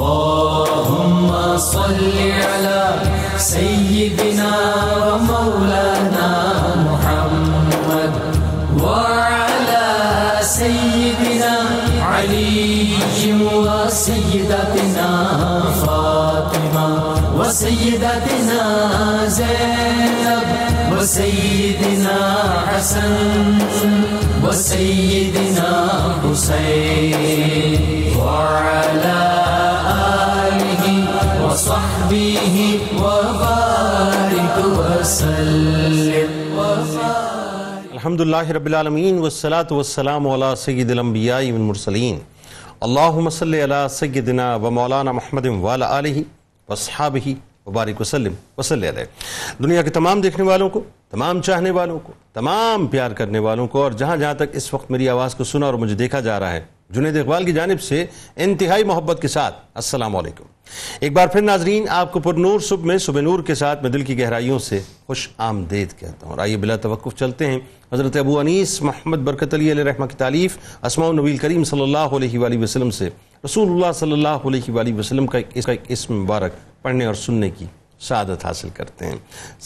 اللهم صل على سيدنا ومولانا محمد وعلى سيدنا علي وسيدتنا فاطمة وسيدتنا زينب وسيدنا حسن وسيدنا حسين وعلى آله وصحبه وبارك وسلم. الحمدللہ رب العالمین والصلاة والسلام علی سید الانبیاء والمرسلین. اللہم صلی علی سیدنا و مولانا محمد وعلی آلہ واصحابہ وبارک وسلم وصلی علیہ. دنیا کے تمام دیکھنے والوں کو، تمام چاہنے والوں کو، تمام پیار کرنے والوں کو، اور جہاں جہاں تک اس وقت میری آواز کو سنا اور مجھے دیکھا جا رہا ہے، جنید اقبال کی جانب سے انتہائی محبت کے ساتھ السلام علیکم. ایک بار پھر ناظرین، آپ کو پر نور صبح میں صبح نور کے ساتھ میں دل کی گہرائیوں سے خوش آمدید کہتا ہوں. اور آئیے بلا توقف چلتے ہیں حضرت ابو انیس محمد برکت علی علیہ رحمہ کی تالیف اسماء النبی کریم صلی اللہ علیہ وآلہ وسلم سے رسول اللہ صلی اللہ علیہ وآلہ وسلم کا ایک اسم مبارک پڑھنے اور سننے کی سعادت حاصل کرتے ہیں.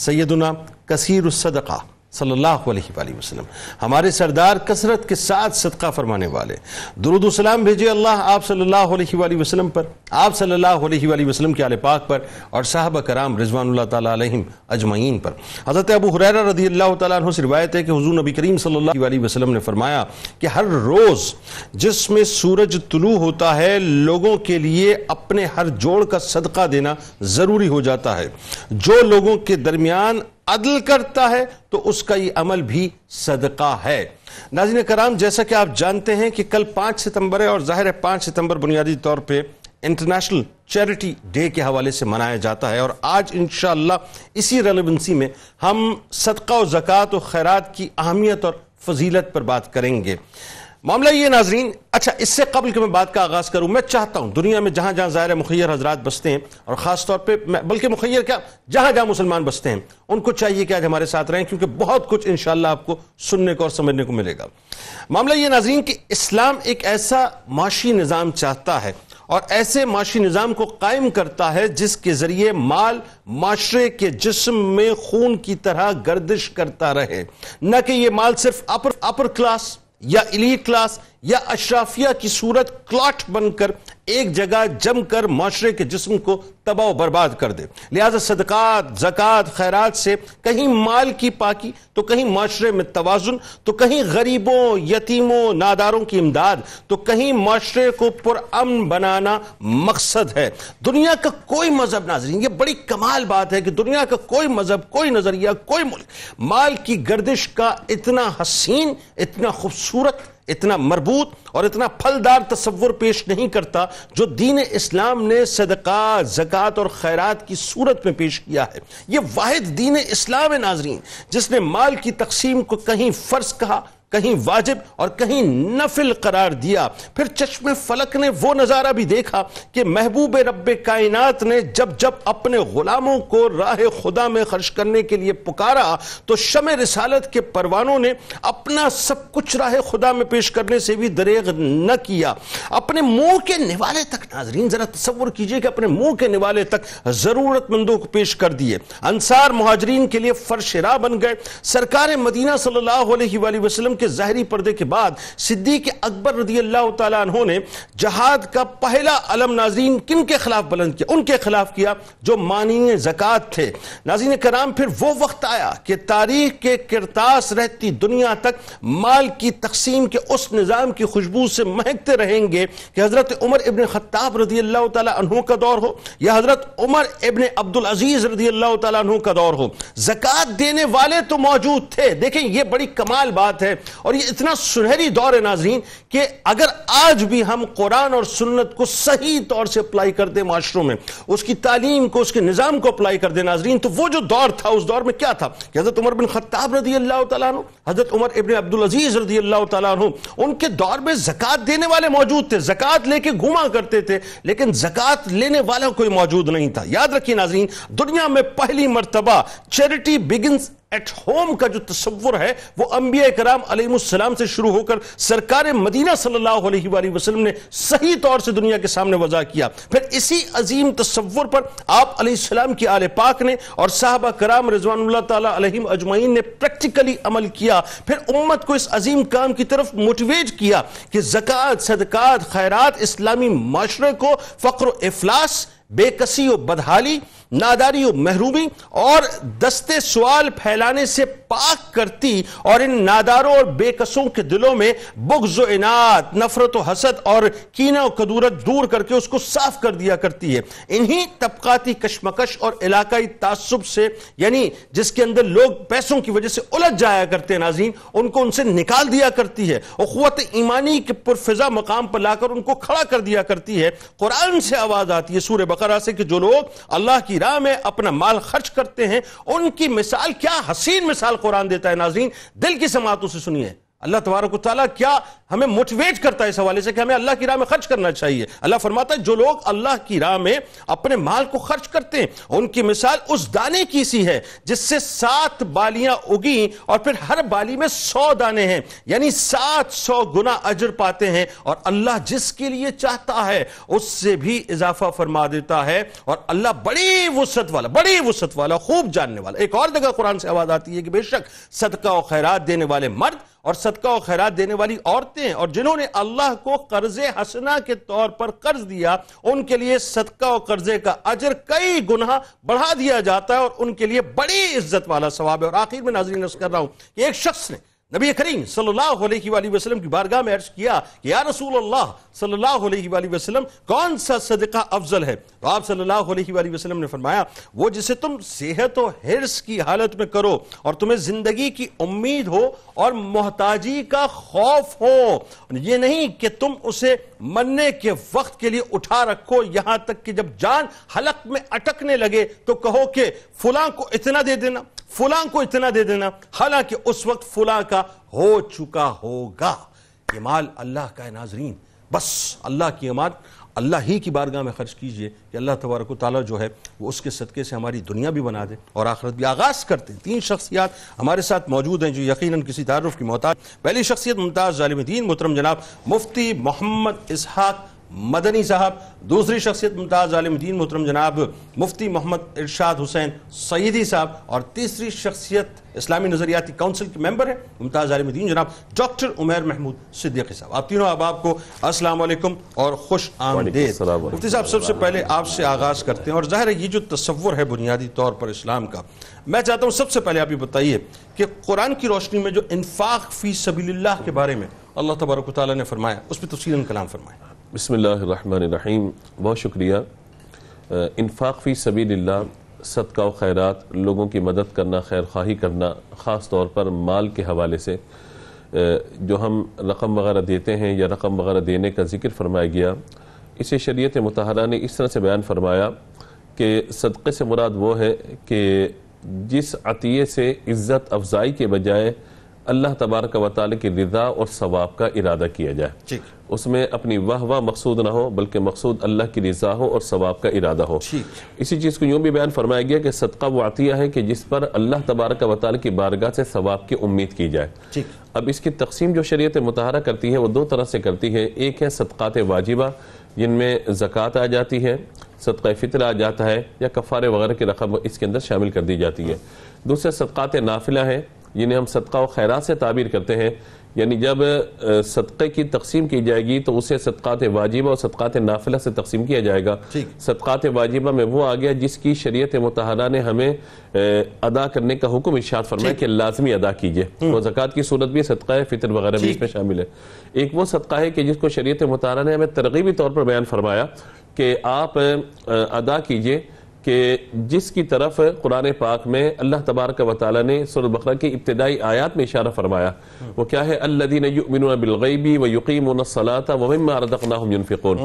سیدنا کثیر الصدقہ صلی اللہ علیہ وآلہ وسلم، ہمارے سردار کثرت کے ساتھ صدقہ فرمانے والے، درود و سلام بھیجے اللہ آپ صلی اللہ علیہ وآلہ وسلم پر، آپ صلی اللہ علیہ وآلہ وسلم کے آل پاک پر، اور صحابہ کرام رضوان اللہ تعالیٰ علیہم اجمعین پر. حضرت ابو ہریرہ رضی اللہ تعالیٰ عنہ سے روایت ہے کہ حضور نبی کریم صلی اللہ علیہ وسلم نے فرمایا کہ ہر روز جس میں سورج طلوع ہوتا ہے لوگوں کے لیے اپنے ہر جوڑ کا صدقہ دینا ضروری ہو جاتا ہے. جو لوگوں کے درمیان عدل کرتا ہے تو اس کا یہ عمل بھی صدقہ ہے. ناظرین کرام، جیسا کہ آپ جانتے ہیں کہ کل 5 ستمبر ہے، اور ظاہر ہے 5 ستمبر بنیادی طور پہ انٹرنیشنل چیریٹی ڈے کے حوالے سے منایا جاتا ہے، اور آج انشاءاللہ اسی ریلیونسی میں ہم صدقہ و زکوٰۃ و خیرات کی اہمیت اور فضیلت پر بات کریں گے. معاملہ یہ ناظرین، اچھا اس سے قبل کہ میں بات کا آغاز کروں، میں چاہتا ہوں دنیا میں جہاں جہاں ظاہر مخیر حضرات بستے ہیں، اور خاص طور پہ بلکہ مخیر کیا، جہاں جہاں مسلمان بستے ہیں، ان کو چاہیے کہ آج ہمارے ساتھ رہیں، کیونکہ بہت کچھ انشاءاللہ آپ کو سننے کو اور سمجھنے کو ملے گا. معاملہ یہ ناظرین کہ اسلام ایک ایسا معاشی نظام چاہتا ہے اور ایسے معاشی نظام کو قائم کرتا ہے جس کے ذریعے مال معاشرے کے جسم میں خون کی طرح گردش کرتا رہے، نہ کہ یہ مال صرف اپر کلاس یا ایلیٹ کلاس یا اشرافیہ کی صورت کلاٹ بن کر ایک جگہ جم کر معاشرے کے جسم کو تباہ و برباد کر دے. لہذا صدقات، زکوٰۃ، خیرات سے کہیں مال کی پاکی، تو کہیں معاشرے میں توازن، تو کہیں غریبوں، یتیموں، ناداروں کی امداد، تو کہیں معاشرے کو پرامن بنانا مقصد ہے. دنیا کا کوئی مذہب، ناظرین یہ بڑی کمال بات ہے کہ دنیا کا کوئی مذہب، کوئی نظریہ، کوئی ملک مال کی گردش کا اتنا حسین، اتنا خوبصورت، اتنا مربوط اور اتنا پھلدار تصور پیش نہیں کرتا جو دین اسلام نے صدقات، زکوٰۃ اور خیرات کی صورت میں پیش کیا ہے. یہ واحد دین اسلام ہے ناظرین جس نے مال کی تقسیم کو کہیں فرض کہا، کہیں واجب اور کہیں نفل قرار دیا. پھر چشم فلک نے وہ نظارہ بھی دیکھا کہ محبوب رب کائنات نے جب جب اپنے غلاموں کو راہ خدا میں خرچ کرنے کے لیے پکارا تو شمع رسالت کے پروانوں نے اپنا سب کچھ راہ خدا میں پیش کرنے سے بھی دریغ نہ کیا. اپنے منہ کے نوالے تک، ناظرین ذرا تصور کیجئے کہ اپنے منہ کے نوالے تک ضرورت مندوں کو پیش کر دیے. انصار مہاجرین کے لیے فرش راہ بن گئے. سرکار مدینہ صلی اللہ علیہ وآلہ وسلم کے ظاہری پردے کے بعد صدیق اکبر رضی اللہ تعالیٰ عنہ نے جہاد کا پہلا علم ناظرین کن کے خلاف بلند کیا؟ ان کے خلاف کیا جو مانع زکوٰۃ تھے. ناظرین کرام، پھر وہ وقت آیا کہ تاریخ کے کرتاس رہتی دنیا تک مال کی تقسیم کے اس نظام کی خوشبو سے مہکتے رہیں گے کہ حضرت عمر ابن خطاب رضی اللہ تعالیٰ عنہ کا دور ہو یا حضرت عمر ابن عبدالعزیز رضی اللہ تعالیٰ عنہ کا دور ہو، زکوٰۃ دینے والے تو موجود تھے. دیکھیں یہ بڑی کمال بات ہے، اور یہ اتنا سنہری دور ہے ناظرین کہ اگر آج بھی ہم قرآن اور سنت کو صحیح طور سے اپلائی کر دیں معاشروں میں، اس کی تعلیم کو، اس کے نظام کو اپلائی کر دیں ناظرین، تو وہ جو دور تھا اس دور میں کیا تھا کہ حضرت عمر بن خطاب رضی اللہ تعالیٰ عنہ، حضرت عمر ابن عبدالعزیز رضی اللہ تعالیٰ عنہ، ان کے دور میں زکوٰۃ دینے والے موجود تھے، زکوٰۃ لے کے گھوما کرتے تھے، لیکن زکوٰۃ لینے والا کوئی موجود نہیں تھا. یاد رکھیے ناظرین، دنیا میں پہلی مرتبہ چیریٹی بگنز ایٹ ہوم کا جو تصور ہے وہ انبیاء کرام علیہ السلام سے شروع ہو کر سرکار مدینہ صلی اللہ علیہ وآلہ وسلم نے صحیح طور سے دنیا کے سامنے وضع کیا. پھر اسی عظیم تصور پر آپ علیہ السلام کی آل پاک نے اور صحابہ کرام رضوان اللہ تعالی علیہم اجمعین نے پریکٹیکلی عمل کیا. پھر امت کو اس عظیم کام کی طرف موٹیویٹ کیا کہ زکوٰۃ، صدقات، خیرات اسلامی معاشرے کو فقر و افلاس، بے کسی و بدحالی، ناداری و محرومی اور دستے سوال پھیلانے سے پاک کرتی اور ان ناداروں اور بے کسوں کے دلوں میں بغض و عناد، نفرت و حسد اور کینہ و کدورت دور کر کے اس کو صاف کر دیا کرتی ہے. انہی طبقاتی کشمکش اور علاقائی تعصب سے، یعنی جس کے اندر لوگ پیسوں کی وجہ سے الجھ جایا کرتے ہیں ناظرین، ان کو ان سے نکال دیا کرتی ہے. اخوت ایمانی کے پرفضا مقام پر لا کر ان کو کھڑا کر دیا کرتی ہے. قرآن سے آواز آتی ہے سورہ بقرہ سے کہ جو لوگ اللہ کی راہ میں اپنا مال خرچ کرتے ہیں ان کی مثال، کیا حسین مثال قرآن دیتا ہے ناظرین. دل کی سماعتوں سے سنیے اللہ تبارک و تعالیٰ کیا ہمیں موٹیویٹ کرتا ہے اس حوالے سے کہ ہمیں اللہ کی راہ میں خرچ کرنا چاہیے. اللہ فرماتا ہے جو لوگ اللہ کی راہ میں اپنے مال کو خرچ کرتے ہیں ان کی مثال اس دانے کی سی ہے جس سے 7 بالیاں اگیں اور پھر ہر بالی میں 100 دانے ہیں، یعنی 700 گنا اجر پاتے ہیں، اور اللہ جس کے لیے چاہتا ہے اس سے بھی اضافہ فرما دیتا ہے، اور اللہ بڑی وسعت والا خوب جاننے والا. ایک اور جگہ قرآن سے آواز آتی ہے کہ بے شک صدقہ و خیرات دینے والے مرد اور صدقہ و خیرات دینے والی عورتیں اور جنہوں نے اللہ کو قرض حسنہ کے طور پر قرض دیا ان کے لیے صدقہ و قرضے کا اجر کئی گنا بڑھا دیا جاتا ہے اور ان کے لیے بڑی عزت والا ثواب ہے. اور آخر میں ناظرین عرض کر رہا ہوں کہ ایک شخص نے نبی کریم صلی اللہ علیہ وآلہ وسلم کی بارگاہ میں عرض کیا کہ یا رسول اللہ صلی اللہ علیہ وآلہ وسلم کون سا صدقہ افضل ہے؟ تو آپ صلی اللہ علیہ وآلہ وسلم نے فرمایا وہ جسے تم صحت و حرص کی حالت میں کرو اور تمہیں زندگی کی امید ہو اور محتاجی کا خوف ہو. یہ نہیں کہ تم اسے مرنے کے وقت کے لیے اٹھا رکھو یہاں تک کہ جب جان حلق میں اٹکنے لگے تو کہو کہ فلاں کو اتنا دے دینا، فلاں کو اتنا دے دینا، حالانکہ اس وقت فلاں کا ہو چکا ہوگا. یہ مال اللہ کا ہے ناظرین، بس اللہ کی امان اللہ ہی کی بارگاہ میں خرچ کیجئے کہ اللہ تبارک و تعالیٰ جو ہے وہ اس کے صدقے سے ہماری دنیا بھی بنا دے اور آخرت بھی. آغاز کرتے ہیں. 3 شخصیات ہمارے ساتھ موجود ہیں جو یقیناً کسی تعارف کی محتاج. پہلی شخصیت ممتاز ظالم دین محترم جناب مفتی محمد اسحاق مدنی صاحب. دوسری شخصیت ممتاز عالم دین محترم جناب مفتی محمد ارشاد حسین سعیدی صاحب. اور تیسری شخصیت اسلامی نظریاتی کونسل کے ممبر ہیں ممتاز عالم دین جناب ڈاکٹر عمیر محمود صدیقی صاحب. آپ تینوں احباب کو السلام علیکم اور خوش آمدید. مفتی صاحب سب سے پہلے آپ سے آغاز کرتے ہیں اور ظاہر ہے یہ جو تصور ہے بنیادی طور پر اسلام کا، میں چاہتا ہوں سب سے پہلے آپ یہ بتائیے کہ قرآن کی روشنی میں جو انفاق فی سبیل اللہ کے بارے میں اللہ تبارک و تعالیٰ نے فرمایا اس پہ تفصیلاً کلام فرمائیں. بسم اللہ الرحمن الرحیم. بہت شکریہ. انفاق فی سبیل اللہ، صدقہ و خیرات، لوگوں کی مدد کرنا، خیر خواہی کرنا، خاص طور پر مال کے حوالے سے جو ہم رقم وغیرہ دیتے ہیں یا رقم وغیرہ دینے کا ذکر فرمایا گیا، اسے شریعت مطہرہ نے اس طرح سے بیان فرمایا کہ صدقے سے مراد وہ ہے کہ جس عطیے سے عزت افزائی کے بجائے اللہ تبارک و تعالی کی رضا اور ثواب کا ارادہ کیا جائے، اس میں اپنی واہ مقصود نہ ہو بلکہ مقصود اللہ کی رضا ہو اور ثواب کا ارادہ ہو. اسی چیز کو یوں بھی بیان فرمایا گیا کہ صدقہ وہ عطیہ ہے کہ جس پر اللہ تبارک و تعالی کی بارگاہ سے ثواب کی امید کی جائے. اب اس کی تقسیم جو شریعت مطہرہ کرتی ہے وہ 2 طرح سے کرتی ہے. ایک ہے صدقات واجبہ جن میں زکوٰۃ آ جاتی ہے، صدقہ فطر آ جاتا ہے یا کفارے وغیرہ کی رقم اس کے اندر شامل کر دی جاتی ہے. دوسرے صدقات نافلہ ہیں جنہیں ہم صدقہ و خیرات سے تعبیر کرتے ہیں، یعنی جب صدقے کی تقسیم کی جائے گی تو اسے صدقات واجبہ اور صدقات نافلہ سے تقسیم کیا جائے گا. صدقات واجبہ میں وہ آ گیا جس کی شریعت مطہرہ نے ہمیں ادا کرنے کا حکم ارشاد فرمایا کہ لازمی ادا کیجئے. وہ زکوٰۃ کی صورت بھی صدقہ فطر وغیرہ بھی اس میں شامل ہے. ایک وہ صدقہ ہے کہ جس کو شریعت مطہرہ نے ہمیں ترغیبی طور پر بیان فرمایا کہ آپ ادا کیجئے، کہ جس کی طرف قرآن پاک میں اللہ تبارک و تعالی نے سورۃ بقرہ کی ابتدائی آیات میں اشارہ فرمایا. وہ کیا ہے؟ الذین یؤمنون بالغیب ویقیمون الصلاۃ ومما رزقناہم ینفقون.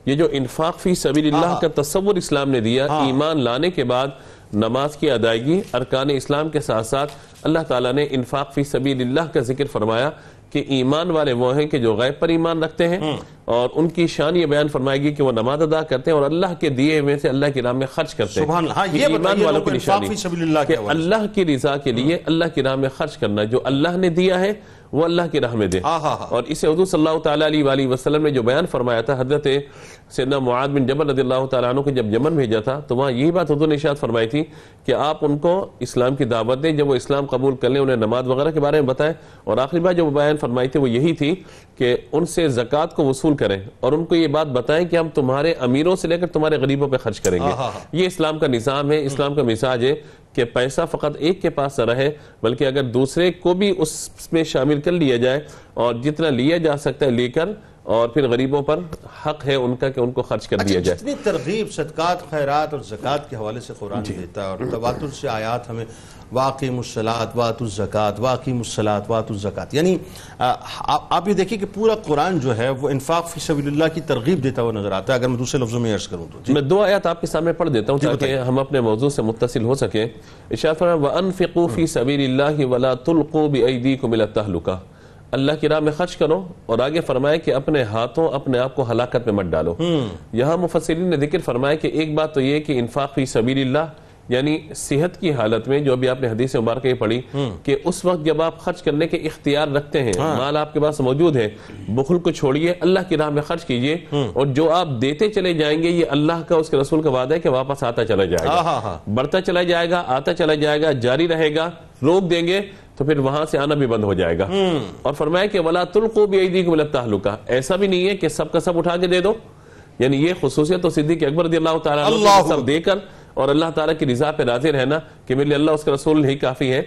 یہ جو انفاق فی سبیل اللہ کا تصور اسلام نے دیا، ایمان لانے کے بعد نماز کی ادائیگی ارکان اسلام کے ساتھ ساتھ اللہ تعالیٰ نے انفاق فی سبیل اللہ کا ذکر فرمایا کہ ایمان والے وہ ہیں کہ جو غیب پر ایمان رکھتے ہیں، اور ان کی شان یہ بیان فرمائے گی کہ وہ نماز ادا کرتے ہیں اور اللہ کے دیے ہوئے سے اللہ کی راہ میں خرچ کرتے ہیں۔ سبحان اللہ۔ ہاں، یہ ایمان والوں کی نشانی کہ کہ اللہ کی رضا کے لیے اللہ کی راہ میں خرچ کرنا، جو اللہ نے دیا ہے وہ اللہ کی راہ میں دے۔ اور اسے حضور صلی اللہ تعالیٰ علیہ وسلم نے جو بیان فرمایا تھا، حضرت سیدنا معاذ بن جبل رضی اللہ تعالیٰ عنہ کو جب یمن بھیجا تھا تو وہاں یہی بات حضور نے ارشاد فرمائی تھی کہ آپ ان کو اسلام کی دعوت دیں، جب وہ اسلام قبول کر لیں انہیں نماز وغیرہ کے بارے میں بتائیں، اور آخری بات جو بیان فرمائی تھی وہ یہی تھی کہ ان سے زکوٰۃ کو وصول کریں اور ان کو یہ بات بتائیں کہ ہم تمہارے امیروں سے لے کر تمہارے غریبوں پہ خرچ کریں گے۔ یہ اسلام کا نظام ہے، اسلام کا مزاج ہے کہ پیسہ فقط ایک کے پاس نہ رہے، بلکہ اگر دوسرے کو بھی اس میں شامل کر لیا جائے اور جتنا لیا جا سکتا ہے لے کر، اور پھر غریبوں پر حق ہے ان کا کہ ان کو خرچ کر دیا جائے۔ جتنی ترغیب صدقات، خیرات اور زکوٰۃ کے حوالے سے قرآن دیتا ہے، اور تواتر سے آیات ہمیں واقیم الصلاۃ واتوا الزکاۃ، واقیم الصلاۃ واتوا الزکاۃ، یعنی آپ یہ دیکھیں کہ پورا قرآن جو ہے وہ انفاق فی سبیل اللہ کی ترغیب دیتا ہوا نظر آتا ہے۔ اگر میں دوسرے لفظوں میں عرض کروں تو میں دو آیات آپ کے سامنے پڑھ دیتا ہوں تاکہ ہم اپنے موضوع سے متصل ہو سکیں۔ ارشاد فرمایا وَأَنفِقُوا فِي سَبِيلِ اللَّهِ وَلَا تُلْقُوا بِأَيْدِيكُمْ إِلَى التَّهْلُكَةِ، اللہ کی راہ میں خرچ کرو اور آگے فرمایا کہ اپنے ہاتھوں اپنے آپ کو ہلاکت میں مت ڈالو۔ یہاں مفسرین نے ذکر فرمایا کہ ایک بات تو یہ کہ انفاق فی سبیل اللہ، یعنی صحت کی حالت میں، جو ابھی آپ نے حدیث مبارکہ پڑھی کہ اس وقت جب آپ خرچ کرنے کے اختیار رکھتے ہیں، مال آپ کے پاس موجود ہے، بخل کو چھوڑیے، اللہ کی راہ میں خرچ کیجئے، اور جو آپ دیتے چلے جائیں گے یہ اللہ کا، اس کے رسول کا وعدہ ہے کہ واپس آتا چلا جائے گا، بڑھتا چلا جائے گا، آتا چلا جائے گا، جاری رہے گا۔ روک دیں گے تو پھر وہاں سے آنا بھی بند ہو جائے گا۔ اور فرمایا کہ وَلَا تُلْقُوا بِأَيْدِيكُمْ إِلَى التَّهْلُكَةِ، ایسا بھی نہیں ہے کہ سب کا سب اٹھا کے دے دو، یعنی یہ خصوصیت تو صدیق اکبر رضی اللہ تعالیٰ عنہ سب دے کر اور اللہ تعالیٰ کی رضا پہ راضی رہنا کہ میرے لیے اللہ اس کا رسول ہی کافی ہے،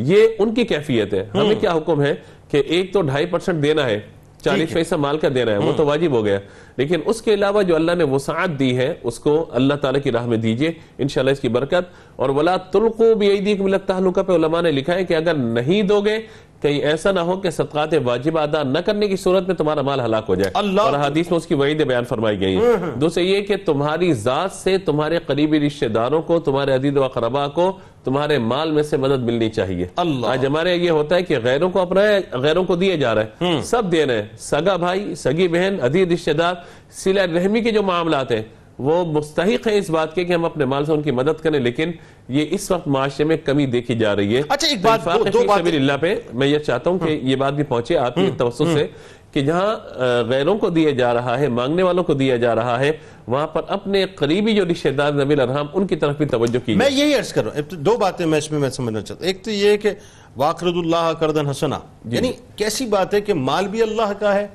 یہ ان کی کیفیت ہے۔ ہمیں کیا حکم ہے کہ ایک تو 2.5% دینا ہے، 40% مال کا دینا ہے، وہ تو واجب ہو گیا، لیکن اس کے علاوہ جو اللہ نے وسعت دی ہے اس کو اللہ تعالیٰ کی راہ میں دیجئے، انشاءاللہ اس کی برکت۔ اور وَلَا تُلْقُوا بِأَيْدِيكُمْ إِلَى التَّهْلُكَةِ پہ علماء نے لکھا ہے کہ اگر نہیں دو گے کہیں ایسا نہ ہو کہ صدقات واجب ادا نہ کرنے کی صورت میں تمہارا مال ہلاک ہو جائے، اور حدیث میں اس کی وعید بیان فرمائی گئی ہے۔ دوسرے یہ کہ تمہاری ذات سے تمہارے قریبی رشتہ داروں کو، تمہارے عزیز و اقربا کو تمہارے مال میں سے مدد ملنی چاہیے۔ آج ہمارے یہ ہوتا ہے کہ غیروں کو اپنا ہے، غیروں کو دیے جا رہے ہیں، سب دے رہے ہیں، سگا بھائی، سگی بہن، عزیز رشتہ دار، صلہ رحمی کے جو معاملات ہیں وہ مستحق ہے اس بات کے کہ ہم اپنے مال سے ان کی مدد کریں، لیکن یہ اس وقت معاشرے میں کمی دیکھی جا رہی ہے۔ اچھا ایک بات، دو بات اللہ پہ میں یہ چاہتا ہوں کہ یہ بات بھی پہنچے آپ کی توسط سے کہ جہاں غیروں کو دیا جا رہا ہے، مانگنے والوں کو دیا جا رہا ہے، وہاں پر اپنے قریبی جو رشتہ دار ذوی الارحام ان کی طرف بھی توجہ کی۔ میں یہی عرض کر رہا ہوں، دو باتیں میں اس میں سمجھنا چاہتا ہوں۔ ایک تو یہ کہ وَأَقْرِضُوا اللَّهَ قَرْضًا حَسَنًا، یعنی کیسی بات ہے کہ مال بھی اللہ کا ہے،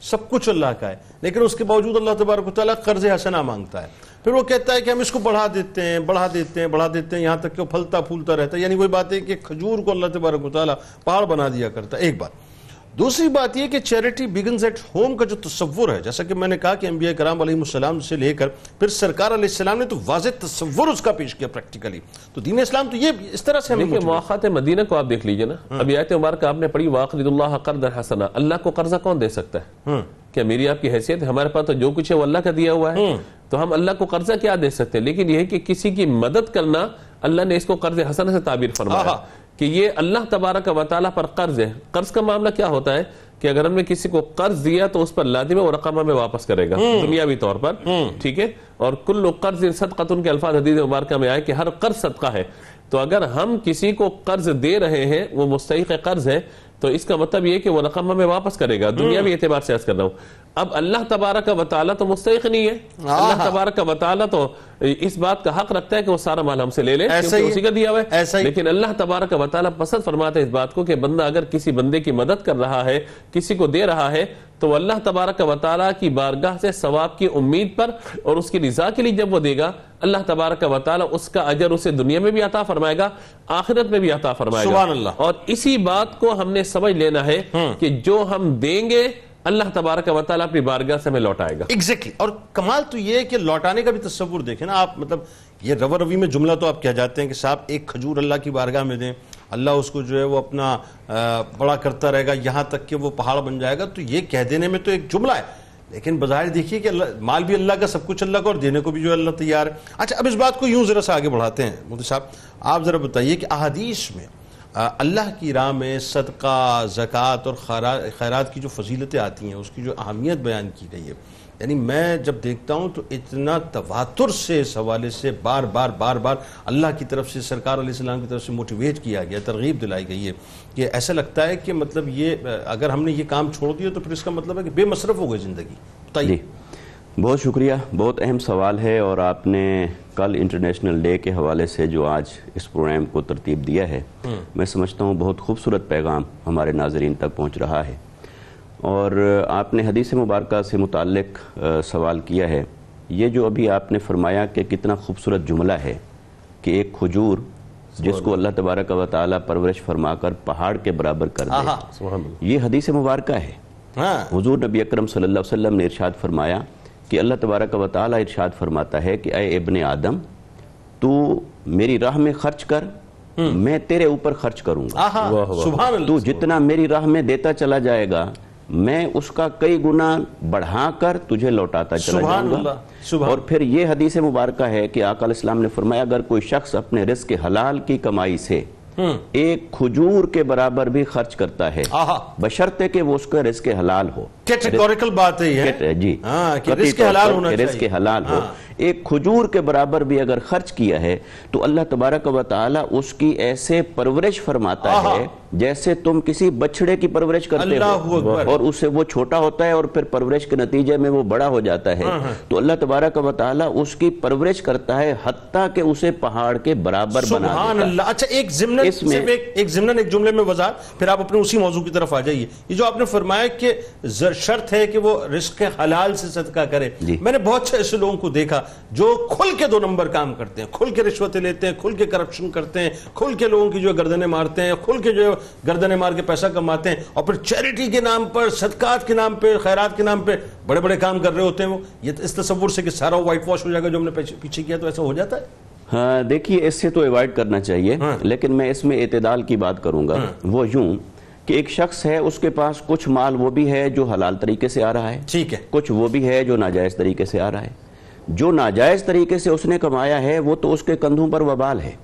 سب کچھ اللہ کا ہے، لیکن اس کے باوجود اللہ تبارک و تعالیٰ قرض حسنہ مانگتا ہے۔ پھر وہ کہتا ہے کہ ہم اس کو بڑھا دیتے ہیں، بڑھا دیتے ہیں، بڑھا دیتے ہیں، یہاں تک کہ وہ پھلتا پھولتا رہتا ہے۔ یعنی وہی بات ہے کہ کھجور کو اللہ تبارک و تعالیٰ پہاڑ بنا دیا کرتا ہے، ایک بات۔ دوسری بات یہ کہ چیریٹی بگنز ایٹ ہوم کا جو تصور ہے، جیسا کہ میں نے کہا کہ انبیاء کرام علیہ السلام سے لے کر پھر سرکار علیہ السلام نے تو واضح تصور اس کا پیش کیا پریکٹیکلی، تو دین اسلام تو یہ اس طرح سے ہمیں دیکھیں مواقعات مدینہ کو آپ دیکھ لیجئے نا، ابھی آیت مبارکہ آپ نے پڑھی وَأَقْرِضُوا اللَّهَ قَرْضًا حَسَنًا، اللہ کو قرضہ کون دے سکتا ہے؟ کیا میری آپ کی حیثیت ہے؟ ہمارے پاس تو جو کچھ ہے وہ اللہ کا دیا ہوا ہے، تو ہم اللہ کو قرضہ کیا دے سکتے ہیں؟ لیکن یہ ہے کہ کسی کی مدد کرنا، اللہ نے اس کو قرض حسنہ سے تعبیر فرمایا کہ یہ اللہ تبارک و تعالیٰ پر قرض ہے۔ قرض کا معاملہ کیا ہوتا ہے کہ اگر ہم نے کسی کو قرض دیا تو اس پر لازم ہے وہ رقم میں واپس کرے گا دنیاوی طور پر، ٹھیک ہے، اور کل قرض صدقۃ کے الفاظ حدیث مبارکہ میں آئے کہ ہر قرض صدقہ ہے۔ تو اگر ہم کسی کو قرض دے رہے ہیں، وہ مستحق قرض ہے، تو اس کا مطلب یہ کہ وہ رقم ہمیں واپس کرے گا، دنیاوی اعتبار سے عرض کر رہا ہوں۔ اب اللہ تبارک و تعالیٰ تو مستحق نہیں ہے، اللہ تبارک و تعالیٰ تو اس بات کا حق رکھتا ہے کہ وہ سارا مال ہم سے لے لے کیونکہ اسی کا دیا ہوا ہے، لیکن اللہ تبارک و تعالیٰ پسند فرماتا ہے اس بات کو کہ بندہ اگر کسی بندے کی مدد کر رہا ہے، کسی کو دے رہا ہے، تو اللہ تبارک و تعالیٰ کی بارگاہ سے ثواب کی امید پر اور اس کی رضا کے لیے جب وہ دے گا، اللہ تبارک و تعالیٰ اس کا اجر اسے دنیا میں بھی عطا فرمائے گا، آخرت میں بھی عطا فرمائے گا۔ سبحان اللہ۔ اور اسی بات کو ہم نے سمجھ لینا ہے کہ جو ہم دیں گے اللہ تبارک و تعالیٰ اپنی بارگاہ سے ہمیں لوٹائے گا۔ ایگزیکٹلی، اور کمال تو یہ ہے کہ لوٹانے کا بھی تصور دیکھیں نا آپ، مطلب یہ روی میں جملہ تو آپ کہہ جاتے ہیں کہ صاحب ایک کھجور اللہ کی بارگاہ میں دیں، اللہ اس کو جو ہے وہ اپنا بڑا کرتا رہے گا یہاں تک کہ وہ پہاڑ بن جائے گا، تو یہ کہہ دینے میں تو ایک جملہ ہے، لیکن بظاہر دیکھیے کہ مال بھی اللہ کا، سب کچھ اللہ کا، اور دینے کو بھی جو اللہ تیار ہے۔ اچھا اب اس بات کو یوں ذرا سا آگے بڑھاتے ہیں مودی صاحب، آپ ذرا بتائیے کہ احادیث میں اللہ کی راہ میں صدقہ، زکوٰۃ اور خیرات کی جو فضیلتیں آتی ہیں، اس کی جو اہمیت بیان کی گئی ہے، یعنی میں جب دیکھتا ہوں تو اتنا تواتر سے اس حوالے سے بار بار اللہ کی طرف سے، سرکار علیہ السلام کی طرف سے موٹیویٹ کیا گیا، ترغیب دلائی گئی ہے کہ ایسا لگتا ہے کہ مطلب یہ اگر ہم نے یہ کام چھوڑ دیا تو پھر اس کا مطلب ہے کہ بے مصرف ہو گئی زندگی. بتائیے. جی بہت شکریہ، بہت اہم سوال ہے، اور آپ نے کل انٹرنیشنل ڈے کے حوالے سے جو آج اس پروگرام کو ترتیب دیا ہے، میں سمجھتا ہوں بہت خوبصورت پیغام ہمارے ناظرین تک پہنچ رہا ہے. اور آپ نے حدیث مبارکہ سے متعلق سوال کیا ہے. یہ جو ابھی آپ نے فرمایا کہ کتنا خوبصورت جملہ ہے کہ ایک کھجور جس کو اللہ تبارک و تعالیٰ پرورش فرما کر پہاڑ کے برابر کر دے، یہ حدیث مبارکہ ہے. حضور نبی اکرم صلی اللہ علیہ وسلم نے ارشاد فرمایا کہ اللہ تبارک و تعالیٰ ارشاد فرماتا ہے کہ اے ابن آدم، تو میری راہ میں خرچ کر، میں تیرے اوپر خرچ کروں گا. تو جتنا میری راہ میں دیتا چلا جائے گا، میں اس کا کئی گنا بڑھا کر تجھے لوٹاتا چلا جاؤں گا. اور پھر یہ حدیث مبارکہ ہے کہ آقا علیہ السلام نے فرمایا اگر کوئی شخص اپنے رزق حلال کی کمائی سے ایک کھجور کے برابر بھی خرچ کرتا ہے، بشرطے کہ وہ اس کا رزق حلال ہو. کیٹیگوریکل بات ہے یہ، جی کہ رزق حلال ہونا چاہیے، رزق حلال ہو. ایک کھجور کے برابر بھی اگر خرچ کیا ہے تو اللہ تبارک و تعالی اس کی ایسے پرورش فرماتا ہے جیسے تم کسی بچڑے کی پرورش کرتے ہو، اور اس سے وہ چھوٹا ہوتا ہے اور پھر پرورش کے نتیجے میں وہ بڑا ہو جاتا ہے. تو اللہ تبارک و تعالی اس کی پرورش کرتا ہے حتیٰ کہ اسے پہاڑ کے برابر بنا سبحان اللہ. اچھا ایک ضمناً ایک جملے میں وضاحت، پھر آپ اپنے اسی موضوع کی طرف آ جائیے. یہ جو آپ نے فرمایا کہ شرط ہے کہ وہ رزق حلال سے صدقہ کرے، میں نے بہت سے ایسے لوگوں کو دیکھا جو کھل کے 2 نمبر کام کرتے ہیں، کھل کے رشوتیں لیتے ہیں، کھل کے کرپشن کرتے ہیں، کھل کے لوگوں کی جو گردنیں مارتے ہیں، کھل کے جو گردنیں مار کے پیسہ کماتے ہیں، اور پھر چیریٹی کے نام پر، صدقات کے نام پہ، خیرات کے نام پہ بڑے بڑے کام کر رہے ہوتے ہیں. وہ یہ اس تصور سے کہ سارا وائٹ واش ہو جائے گا جو ہم نے پیچھے کیا، تو ایسا ہو جاتا ہے. ہاں دیکھیے، اس سے تو ایوائڈ کرنا چاہیے، لیکن میں اس میں اعتدال کی بات کروں گا. وہ یوں کہ ایک شخص ہے، اس کے پاس کچھ مال وہ بھی ہے جو حلال طریقے سے آ رہا ہے، ٹھیک ہے، کچھ وہ بھی ہے جو ناجائز طریقے سے آ رہا ہے. جو ناجائز طریقے سے اس نے کمایا ہے وہ تو اس کے کندھوں پر وبال ہے،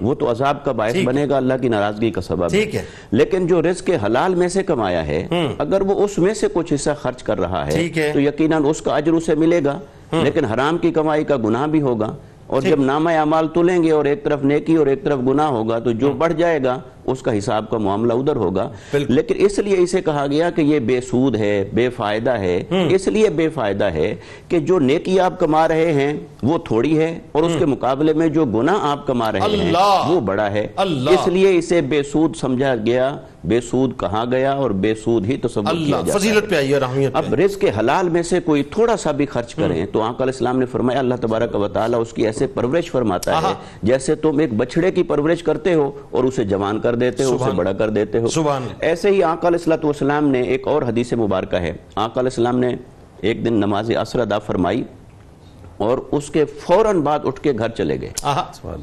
وہ تو عذاب کا باعث بنے گا، اللہ کی ناراضگی کا سبب ہے. لیکن جو رزق حلال میں سے کمایا ہے، اگر وہ اس میں سے کچھ حصہ خرچ کر رہا ہے تو یقیناً اس کا اجر اسے ملے گا. لیکن حرام کی کمائی کا گناہ بھی ہوگا، اور جب نامہ اعمال تلیں گے اور ایک طرف نیکی اور ایک طرف گناہ ہوگا تو جو بڑھ جائے گا اس کا حساب کا معاملہ ادھر ہوگا. لیکن اس لیے اسے کہا گیا کہ یہ بے سود ہے، بے فائدہ ہے. اس لیے بے فائدہ ہے کہ جو نیکی آپ کما رہے ہیں وہ تھوڑی ہے، اور اس کے مقابلے میں جو گناہ آپ کما رہے ہیں وہ بڑا ہے. اس لیے اسے بے سود سمجھا گیا، بے سود کہا گیا، اور بے سود ہی تصور کیا جاتا ہے. فضیلت پہ آئیے، رحمیت پہ. اب رزق حلال میں سے کوئی تھوڑا سا بھی خرچ کریں تو آقا علیہ السلام نے فرمایا اللہ تبارک و تعالیٰ اس کی ایسے پرورش فرماتا ہے جیسے تم ایک بچڑے کی پرورش کرتے ہو اور اسے جوان کر دیتے ہو، اسے بڑا کر دیتے ہو. ایسے ہی آقا علیہ السلام نے ایک اور حدیث مبارکہ ہے. آقا علیہ السلام نے ایک دن نماز عصر ادا فرمائی اور اس کے فوراً بعد اٹھ کے گھر چلے گئے،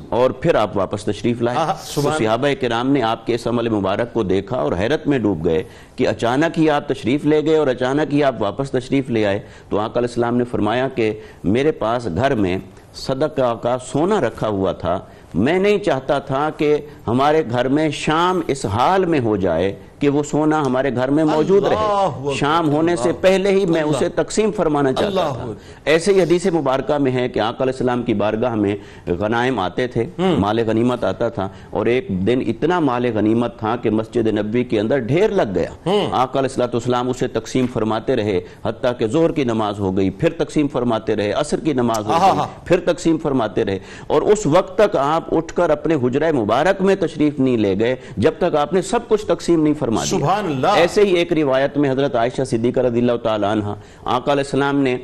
اور پھر آپ واپس تشریف لائے. صحابہ کرام نے آپ کے اس عمل مبارک کو دیکھا اور حیرت میں ڈوب گئے کہ اچانک ہی آپ تشریف لے گئے اور اچانک ہی آپ واپس تشریف لے آئے. تو آقا علیہ السلام نے فرمایا کہ میرے پاس گھر میں صدقہ کا سونا رکھا ہوا تھا، میں نہیں چاہتا تھا کہ ہمارے گھر میں شام اس حال میں ہو جائے کہ وہ سونا ہمارے گھر میں موجود رہے، شام ہونے سے پہلے ہی میں اسے تقسیم فرمانا چاہتا تھا. ایسے ہی حدیث مبارکہ میں ہے کہ آقا علیہ السلام کی بارگاہ میں غنائم آتے تھے، مال غنیمت آتا تھا، اور ایک دن اتنا مال غنیمت تھا کہ مسجد نبوی کے اندر ڈھیر لگ گیا. آقا علیہ السلام اسے تقسیم فرماتے رہے حتیٰ کہ ظہر کی نماز ہو گئی، پھر تقسیم فرماتے رہے، عصر کی نماز ہو گئی، پھر تقسیم فرماتے رہے، اور اس وقت تک آپ اٹھ کر اپنے حجرہ مبارک میں تشریف نہیں لے گئے جب تک آپ نے سب کچھ تقسیم نہیں فرما دیا. ایسے ہی ایک روایت میں حضرت عائشہ صدیقہ رضی اللہ تعالیٰ عنہ، آقا علیہ السلام نے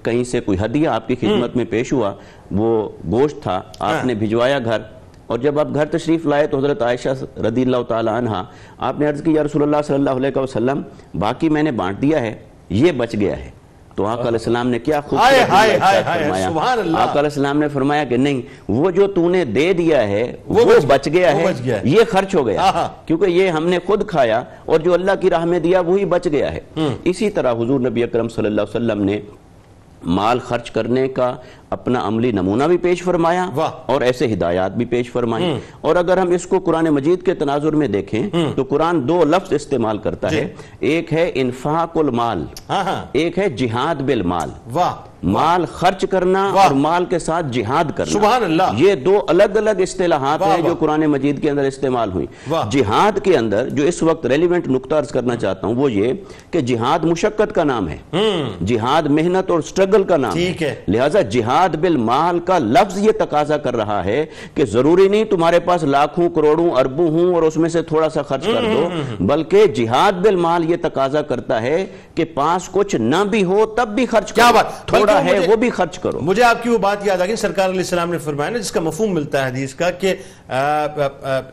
کہیں سے کوئی ہدیہ آپ کی خدمت میں پیش ہوا، وہ گوشت تھا، آپ نے بھجوایا گھر، اور جب آپ گھر تشریف لائے تو حضرت عائشہ رضی اللہ تعالیٰ عنہ آپ نے عرض کی یا رسول اللہ صلی اللہ علیہ وسلم باقی میں نے بانٹ دیا ہے، یہ بچ گیا ہے. تو آقا علیہ السلام نے کیا خوبصورت فرمایا. آقا علیہ السلام نے فرمایا کہ نہیں، وہ جو تو نے دے دیا ہے وہ بچ گیا ہے، یہ خرچ ہو گیا، کیونکہ یہ ہم نے خود کھایا اور جو اللہ کی راہ میں دیا وہی بچ گیا ہے. اسی طرح حضور نبی اکرم صلی اللہ علیہ وسلم نے مال خرچ کرنے کا اپنا عملی نمونہ بھی پیش فرمایا اور ایسے ہدایات بھی پیش فرمائیں. اور اگر ہم اس کو قرآن مجید کے تناظر میں دیکھیں تو قرآن دو لفظ استعمال کرتا ہے. ایک ہے انفاق المال، ایک ہے جہاد بالمال. مال خرچ کرنا اور مال کے ساتھ جہاد کرنا، سبحان اللہ، یہ دو الگ الگ اصطلاحات ہیں جو قرآن مجید کے اندر استعمال ہوئی. جہاد کے اندر جو اس وقت ریلیونٹ نقطہ عرض کرنا چاہتا ہوں وہ یہ کہ جہاد مشقت کا نام ہے، جہاد محنت اور سٹرگل کا نام ہے. لہٰذا جہاد بالمال کا لفظ یہ تقاضا کر رہا ہے کہ ضروری نہیں تمہارے پاس لاکھوں کروڑوں اربوں ہوں اور اس میں سے تھوڑا سا خرچ کر دو، بلکہ جہاد بالمال یہ تقاضا کرتا ہے کہ پاس کچھ نہ بھی ہو تب بھی خرچ کرو، تھوڑا ہے وہ بھی خرچ کرو. مجھے آپ کی وہ بات یاد آ گئی، سرکار علیہ السلام نے فرمایا نا، جس کا مفہوم ملتا ہے حدیث کا کہ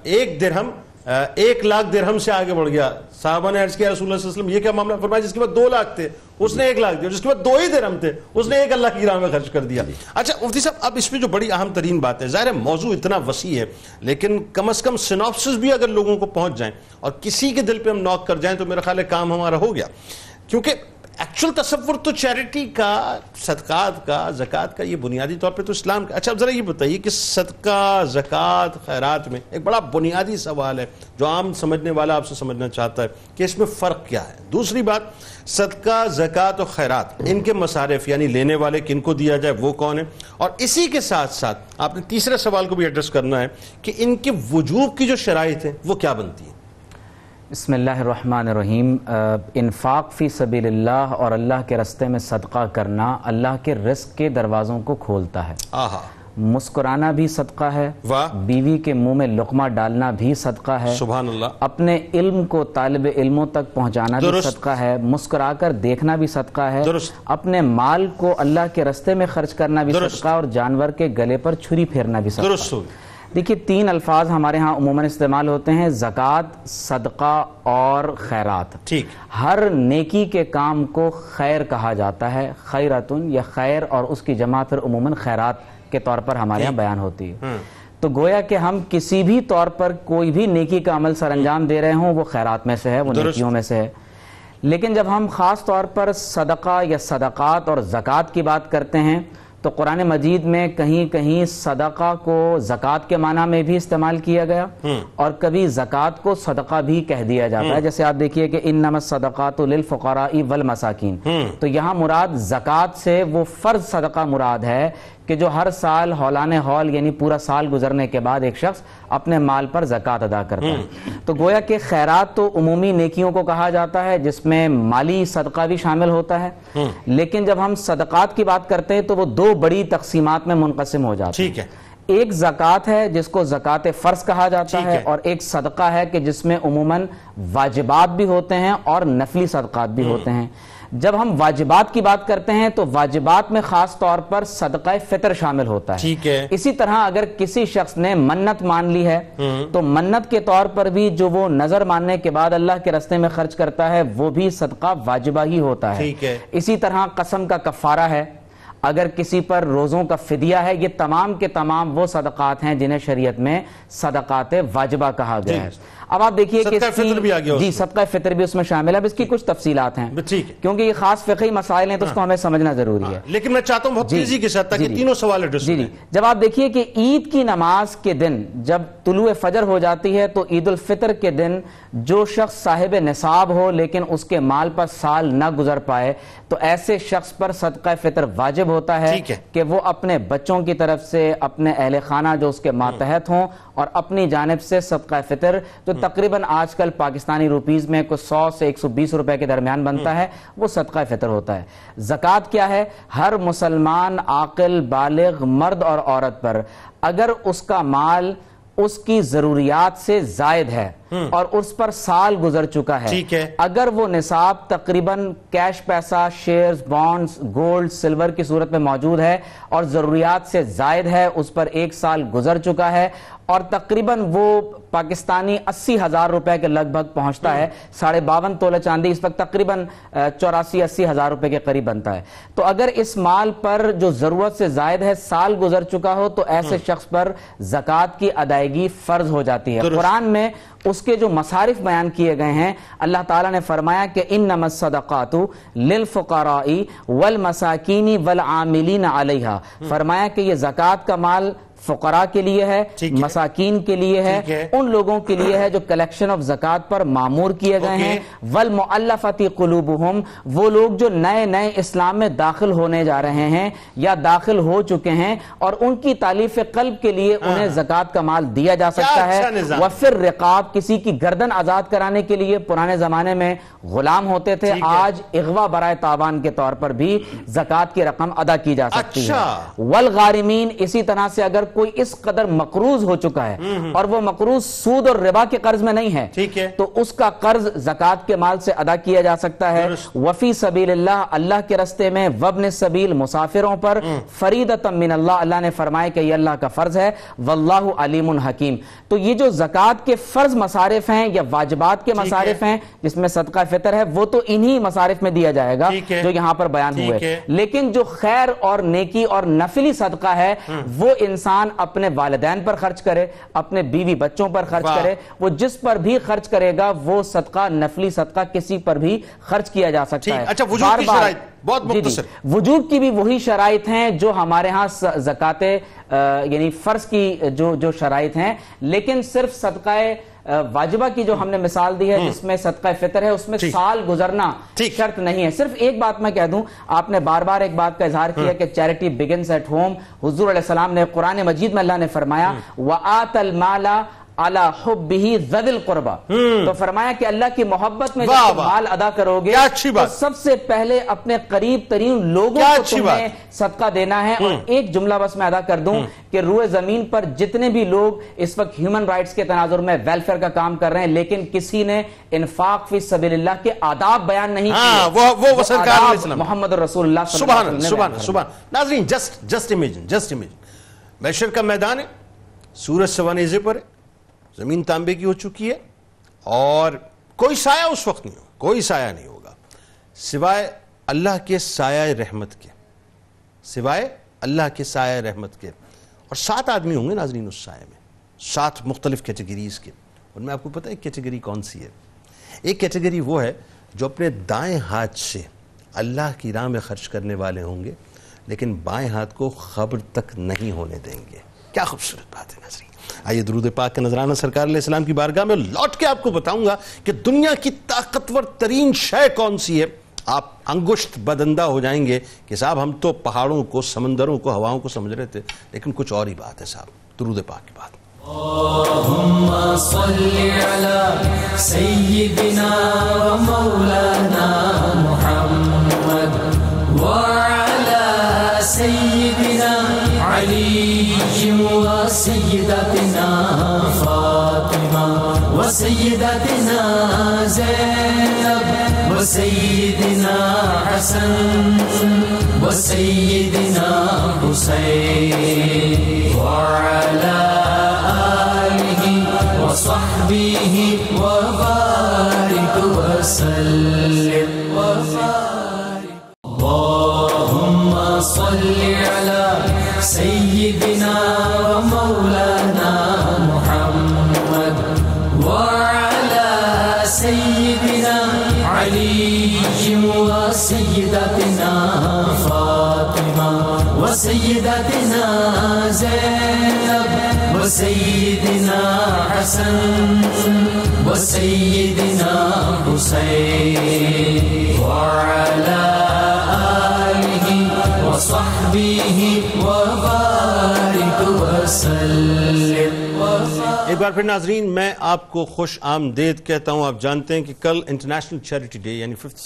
ایک درہم 1,00,000 درہم سے آگے بڑھ گیا. صحابہ نے عرض کیا رسول اللہ صلی اللہ علیہ وسلم یہ کیا معاملہ؟ فرمایا جس کے بعد 2 لاکھ تھے اس نے 1,00,000 دیا، جس کے بعد 2 ہی درہم تھے اس نے 1 اللہ کی راہ میں خرچ کر دیا. اچھا مفتی صاحب، اب اس میں جو بڑی اہم ترین بات ہے، ظاہر ہے موضوع اتنا وسیع ہے لیکن کم از کم سینوپسس بھی اگر لوگوں کو پہنچ جائیں اور کسی کے دل پہ ہم نوک کر جائیں تو میرا خیال ہے کام ہمارا ہو گیا. کیونکہ ایکچول تصور تو چیریٹی کا، صدقات کا، زکوٰۃ کا، یہ بنیادی طور پہ تو اسلام کا. اچھا اب ذرا یہ بتائیے کہ صدقہ، زکوٰۃ، خیرات میں ایک بڑا بنیادی سوال ہے جو عام سمجھنے والا آپ سے سمجھنا چاہتا ہے کہ اس میں فرق کیا ہے. دوسری بات، صدقہ، زکوٰۃ اور خیرات ان کے مصارف یعنی لینے والے کن کو دیا جائے وہ کون ہے، اور اسی کے ساتھ ساتھ آپ نے تیسرے سوال کو بھی ایڈریس کرنا ہے کہ ان کے وجوب کی جو شرائط ہیں وہ کیا بنتی ہیں. بسم اللہ الرحمن الرحیم. انفاق فی سبیل اللہ اور اللہ کے راستے میں صدقہ کرنا اللہ کے رزق کے دروازوں کو کھولتا ہے. مسکرانا بھی صدقہ ہے، بیوی کے منہ میں لقمہ ڈالنا بھی صدقہ ہے، سبحان اللہ، اپنے علم کو طالب علموں تک پہنچانا بھی صدقہ ہے، مسکرا کر دیکھنا بھی صدقہ ہے، اپنے مال کو اللہ کے راستے میں خرچ کرنا بھی صدقہ، اور جانور کے گلے پر چھری پھیرنا بھی صدقہ. دیکھیے 3 الفاظ ہمارے ہاں عموماً استعمال ہوتے ہیں، زکوٰۃ، صدقہ اور خیرات. ٹھیک، ہر نیکی کے کام کو خیر کہا جاتا ہے، خیراتن یا خیر، اور اس کی جمع پھر عموماً خیرات کے طور پر ہمارے ہاں بیان ہوتی ہے. تو گویا کہ ہم کسی بھی طور پر کوئی بھی نیکی کا عمل سر انجام دے رہے ہوں وہ خیرات میں سے ہے، وہ نیکیوں میں سے ہے. لیکن جب ہم خاص طور پر صدقہ یا صدقات اور زکوٰۃ کی بات کرتے ہیں تو قرآن مجید میں کہیں کہیں صدقہ کو زکوٰۃ کے معنی میں بھی استعمال کیا گیا اور کبھی زکوٰۃ کو صدقہ بھی کہہ دیا جاتا ہے. جیسے آپ دیکھیے کہ انما الصدقات للفقراء والمساکین، تو یہاں مراد زکوٰۃ سے وہ فرض صدقہ مراد ہے کہ جو ہر سال ہولان ہول یعنی پورا سال گزرنے کے بعد ایک شخص اپنے مال پر زکوٰۃ ادا کرتا ہے. تو گویا کہ خیرات تو عمومی نیکیوں کو کہا جاتا ہے جس میں مالی صدقہ بھی شامل ہوتا ہے، لیکن جب ہم صدقات کی بات کرتے ہیں تو وہ 2 بڑی تقسیمات میں منقسم ہو جاتے ہیں. ایک زکوٰۃ ہے جس کو زکوٰۃ فرض کہا جاتا ہے، اور ایک صدقہ ہے کہ جس میں عموماً واجبات بھی ہوتے ہیں اور نفلی صدقات بھی ہوتے ہیں. جب ہم واجبات کی بات کرتے ہیں تو واجبات میں خاص طور پر صدقہ فطر شامل ہوتا ہے. اسی طرح اگر کسی شخص نے منت مان لی ہے تو منت کے طور پر بھی جو وہ نظر ماننے کے بعد اللہ کے راستے میں خرچ کرتا ہے وہ بھی صدقہ واجبہ ہی ہوتا ہے. اسی طرح قسم کا کفارہ ہے، اگر کسی پر روزوں کا فدیہ ہے، یہ تمام کے تمام وہ صدقات ہیں جنہیں شریعت میں صدقات واجبہ کہا گیا ہے. اب آپ دیکھیے کہ جی صدقہ فطر بھی اس میں شامل ہے. اب اس کی کچھ تفصیلات ہیں کیونکہ یہ خاص فقہی مسائل ہیں تو اس کو ہمیں سمجھنا ضروری ہے، لیکن میں چاہتا ہوں بہت تیزی کے ساتھ تاکہ تینوں سوال ایڈریس ہوں. جب آپ دیکھیے کہ عید کی نماز کے دن جب طلوع فجر ہو جاتی ہے تو عید الفطر کے دن جو شخص صاحب نصاب ہو لیکن اس کے مال پر سال نہ گزر پائے تو ایسے شخص پر صدقہ فطر واجب ہوتا ہے کہ وہ اپنے بچوں کی طرف سے، اپنے اہل خانہ جو اس کے ماتحت ہوں، اور اپنی جانب سے صدقہ فطر جو تقریباً آج کل پاکستانی روپیز میں کوئی 100 سے 120 روپے کے درمیان بنتا ہے وہ صدقہ فطر ہوتا ہے. زکوٰۃ کیا ہے؟ ہر مسلمان عاقل بالغ مرد اور عورت پر اگر اس کا مال اس کی ضروریات سے زائد ہے اور اس پر سال گزر چکا ہے، اگر وہ نصاب تقریباً کیش پیسہ، شیئرز، بانڈز، گولڈ، سلور کی صورت میں موجود ہے اور ضروریات سے زائد ہے، اس پر 1 سال گزر چکا ہے اور تقریباً وہ پاکستانی 80,000 روپے کے لگ بھگ پہنچتا ہے، 52.5 تولہ چاندی اس وقت تقریباً 84-80 ہزار روپے کے قریب بنتا ہے. تو اگر اس مال پر جو ضرورت سے زائد ہے سال گزر چکا ہو تو ایسے شخص پر زکوٰۃ کی ادائیگی فرض ہو جاتی ہے. قرآن میں اس کے جو مصارف بیان کیے گئے ہیں، اللہ تعالیٰ نے فرمایا کہ انما الصدقات للفقراء والمساکین والعاملین علیہا، فرمایا کہ یہ زکوٰۃ کا مال فقراء کے لیے ہے، مساکین کے لیے ہے، ان لوگوں کے لیے ہے جو کلیکشن آف زکوٰۃ پر معمور کیے گئے ہیں، والمؤلفۃ قلوبہم، وہ لوگ جو نئے نئے اسلام میں داخل ہونے جا رہے ہیں یا داخل ہو چکے ہیں، اور ان کی تالیف قلب کے لیے انہیں زکوٰۃ کا مال دیا جا سکتا ہے۔ وفر رقاب، کسی کی گردن آزاد کرانے کے لیے پرانے زمانے میں غلام ہوتے تھے، آج اغوا برائے تاوان کے طور پر بھی زکوٰۃ کی رقم ادا کی جا سکتی ہے۔ والغارمین، اسی طرح سے اگر کوئی اس قدر مقروض ہو چکا ہے اور وہ مقروض سود اور ربا کے قرض میں نہیں ہے تو اس کا قرض زکوٰۃ کے مال سے ادا کیا جا سکتا ہے۔ وفی سبیل اللہ، اللہ کے راستے میں، وابن السبیل، مسافروں پر، فریدۃ من اللہ، اللہ نے فرمایا کہ یہ اللہ کا فرض ہے، واللہ علیم حکیم۔ تو یہ جو زکوٰۃ کے فرض مصارف ہیں یا واجبات کے مصارف ہیں جس میں صدقہ فطر ہے، وہ تو انہی مصارف میں دیا جائے گا جو یہاں پر بیان ہوئے، لیکن جو خیر اور نیکی اور نفلی صدقہ ہے وہ انسان اپنے والدین پر خرچ کرے، اپنے بیوی بچوں پر خرچ کرے، وہ جس پر بھی خرچ کرے گا وہ صدقہ، نفلی صدقہ کسی پر بھی خرچ کیا جا سکتا ہے۔ اچھا، وجوب کی شرائط بہت مختصر۔ وجوب کی بھی وہی شرائط ہیں جو ہمارے ہاں زکوٰۃ یعنی فرض کی جو شرائط ہیں، لیکن صرف صدقہ واجبہ کی جو ہم نے مثال دی ہے جس میں صدقہ فطر ہے، اس میں سال گزرنا شرط نہیں ہے۔ صرف ایک بات میں کہہ دوں، آپ نے بار بار ایک بات کا اظہار کیا کہ چیریٹی بگنز ایٹ ہوم۔ حضور علیہ السلام نے قرآن مجید میں اللہ نے فرمایا وَآتَ الْمَالَ عَلَى حُبِّهِ ذَوِي الْقُرْبَى، تو فرمایا کہ اللہ کی محبت میں جب مال ادا کرو گے تو سب سے پہلے اپنے قریب ترین لوگوں کو تمہیں صدقہ دینا ہے۔ اور ایک جملہ بس میں ادا کر دوں کہ روئے زمین پر جتنے بھی لوگ اس وقت ہیومن رائٹس کے تناظر میں ویلفیئر کا کام کر رہے ہیں، لیکن کسی نے انفاق فی سبیل اللہ کے آداب بیان نہیں کیے، وہ سرکار علیہ السلام محمد رسول اللہ صلی اللہ علیہ وسلم۔ سبحان ناظرین، جسٹ امیجن محشر کا میدان ہے، سورج سوانیزے پر ہے، زمین تانبے کی ہو چکی ہے اور کوئی سایہ اس وقت نہیں ہوگا، کوئی سایہ نہیں ہوگا سوائے اللہ کے سایہ رحمت کے، سوائے اللہ کے سایہ رحمت کے، اور 7 آدمی ہوں گے ناظرین اس سایہ میں، 7 مختلف کیٹیگریز کے۔ ان میں آپ کو پتہ ہے کیٹیگری کون سی ہے؟ ایک کیٹیگری وہ ہے جو اپنے دائیں ہاتھ سے اللہ کی راہ میں خرچ کرنے والے ہوں گے لیکن بائیں ہاتھ کو خبر تک نہیں ہونے دیں گے۔ کیا خوبصورت بات ہے ناظرین۔ آئیے درود پاک کا نذرانہ سرکار علیہ السلام کی بارگاہ میں لوٹ کے آپ کو بتاؤں گا کہ دنیا کی طاقتور ترین شے کون سی ہے۔ آپ انگشت بدندہ ہو جائیں گے کہ صاحب ہم تو پہاڑوں کو، سمندروں کو، ہواؤں کو سمجھ رہے تھے، لیکن کچھ اور ہی بات ہے صاحب۔ درود پاک کی بات۔ اللہم صلی علی سیدنا و مولانا محمد وعلی سیدنا علی و سیدتنا فاطمہ و سیدتنا زینب و سیدنا حسن و سیدنا حسین وعلی وصحبه وبارك وسلم وبارك اللهم صل على سيدنا ومولانا محمد وعلى سيدنا علي وسيدتنا فاطمة وسيدتنا زينب وسيدنا حسن وسيدنا حسين وعلى آله وصحبه وبارك وسلم۔ ایک بار پھر ناظرین میں آپ کو خوش آمدید کہتا ہوں۔ آپ جانتے ہیں کہ کل انٹرنیشنل چیریٹی ڈے یعنی 5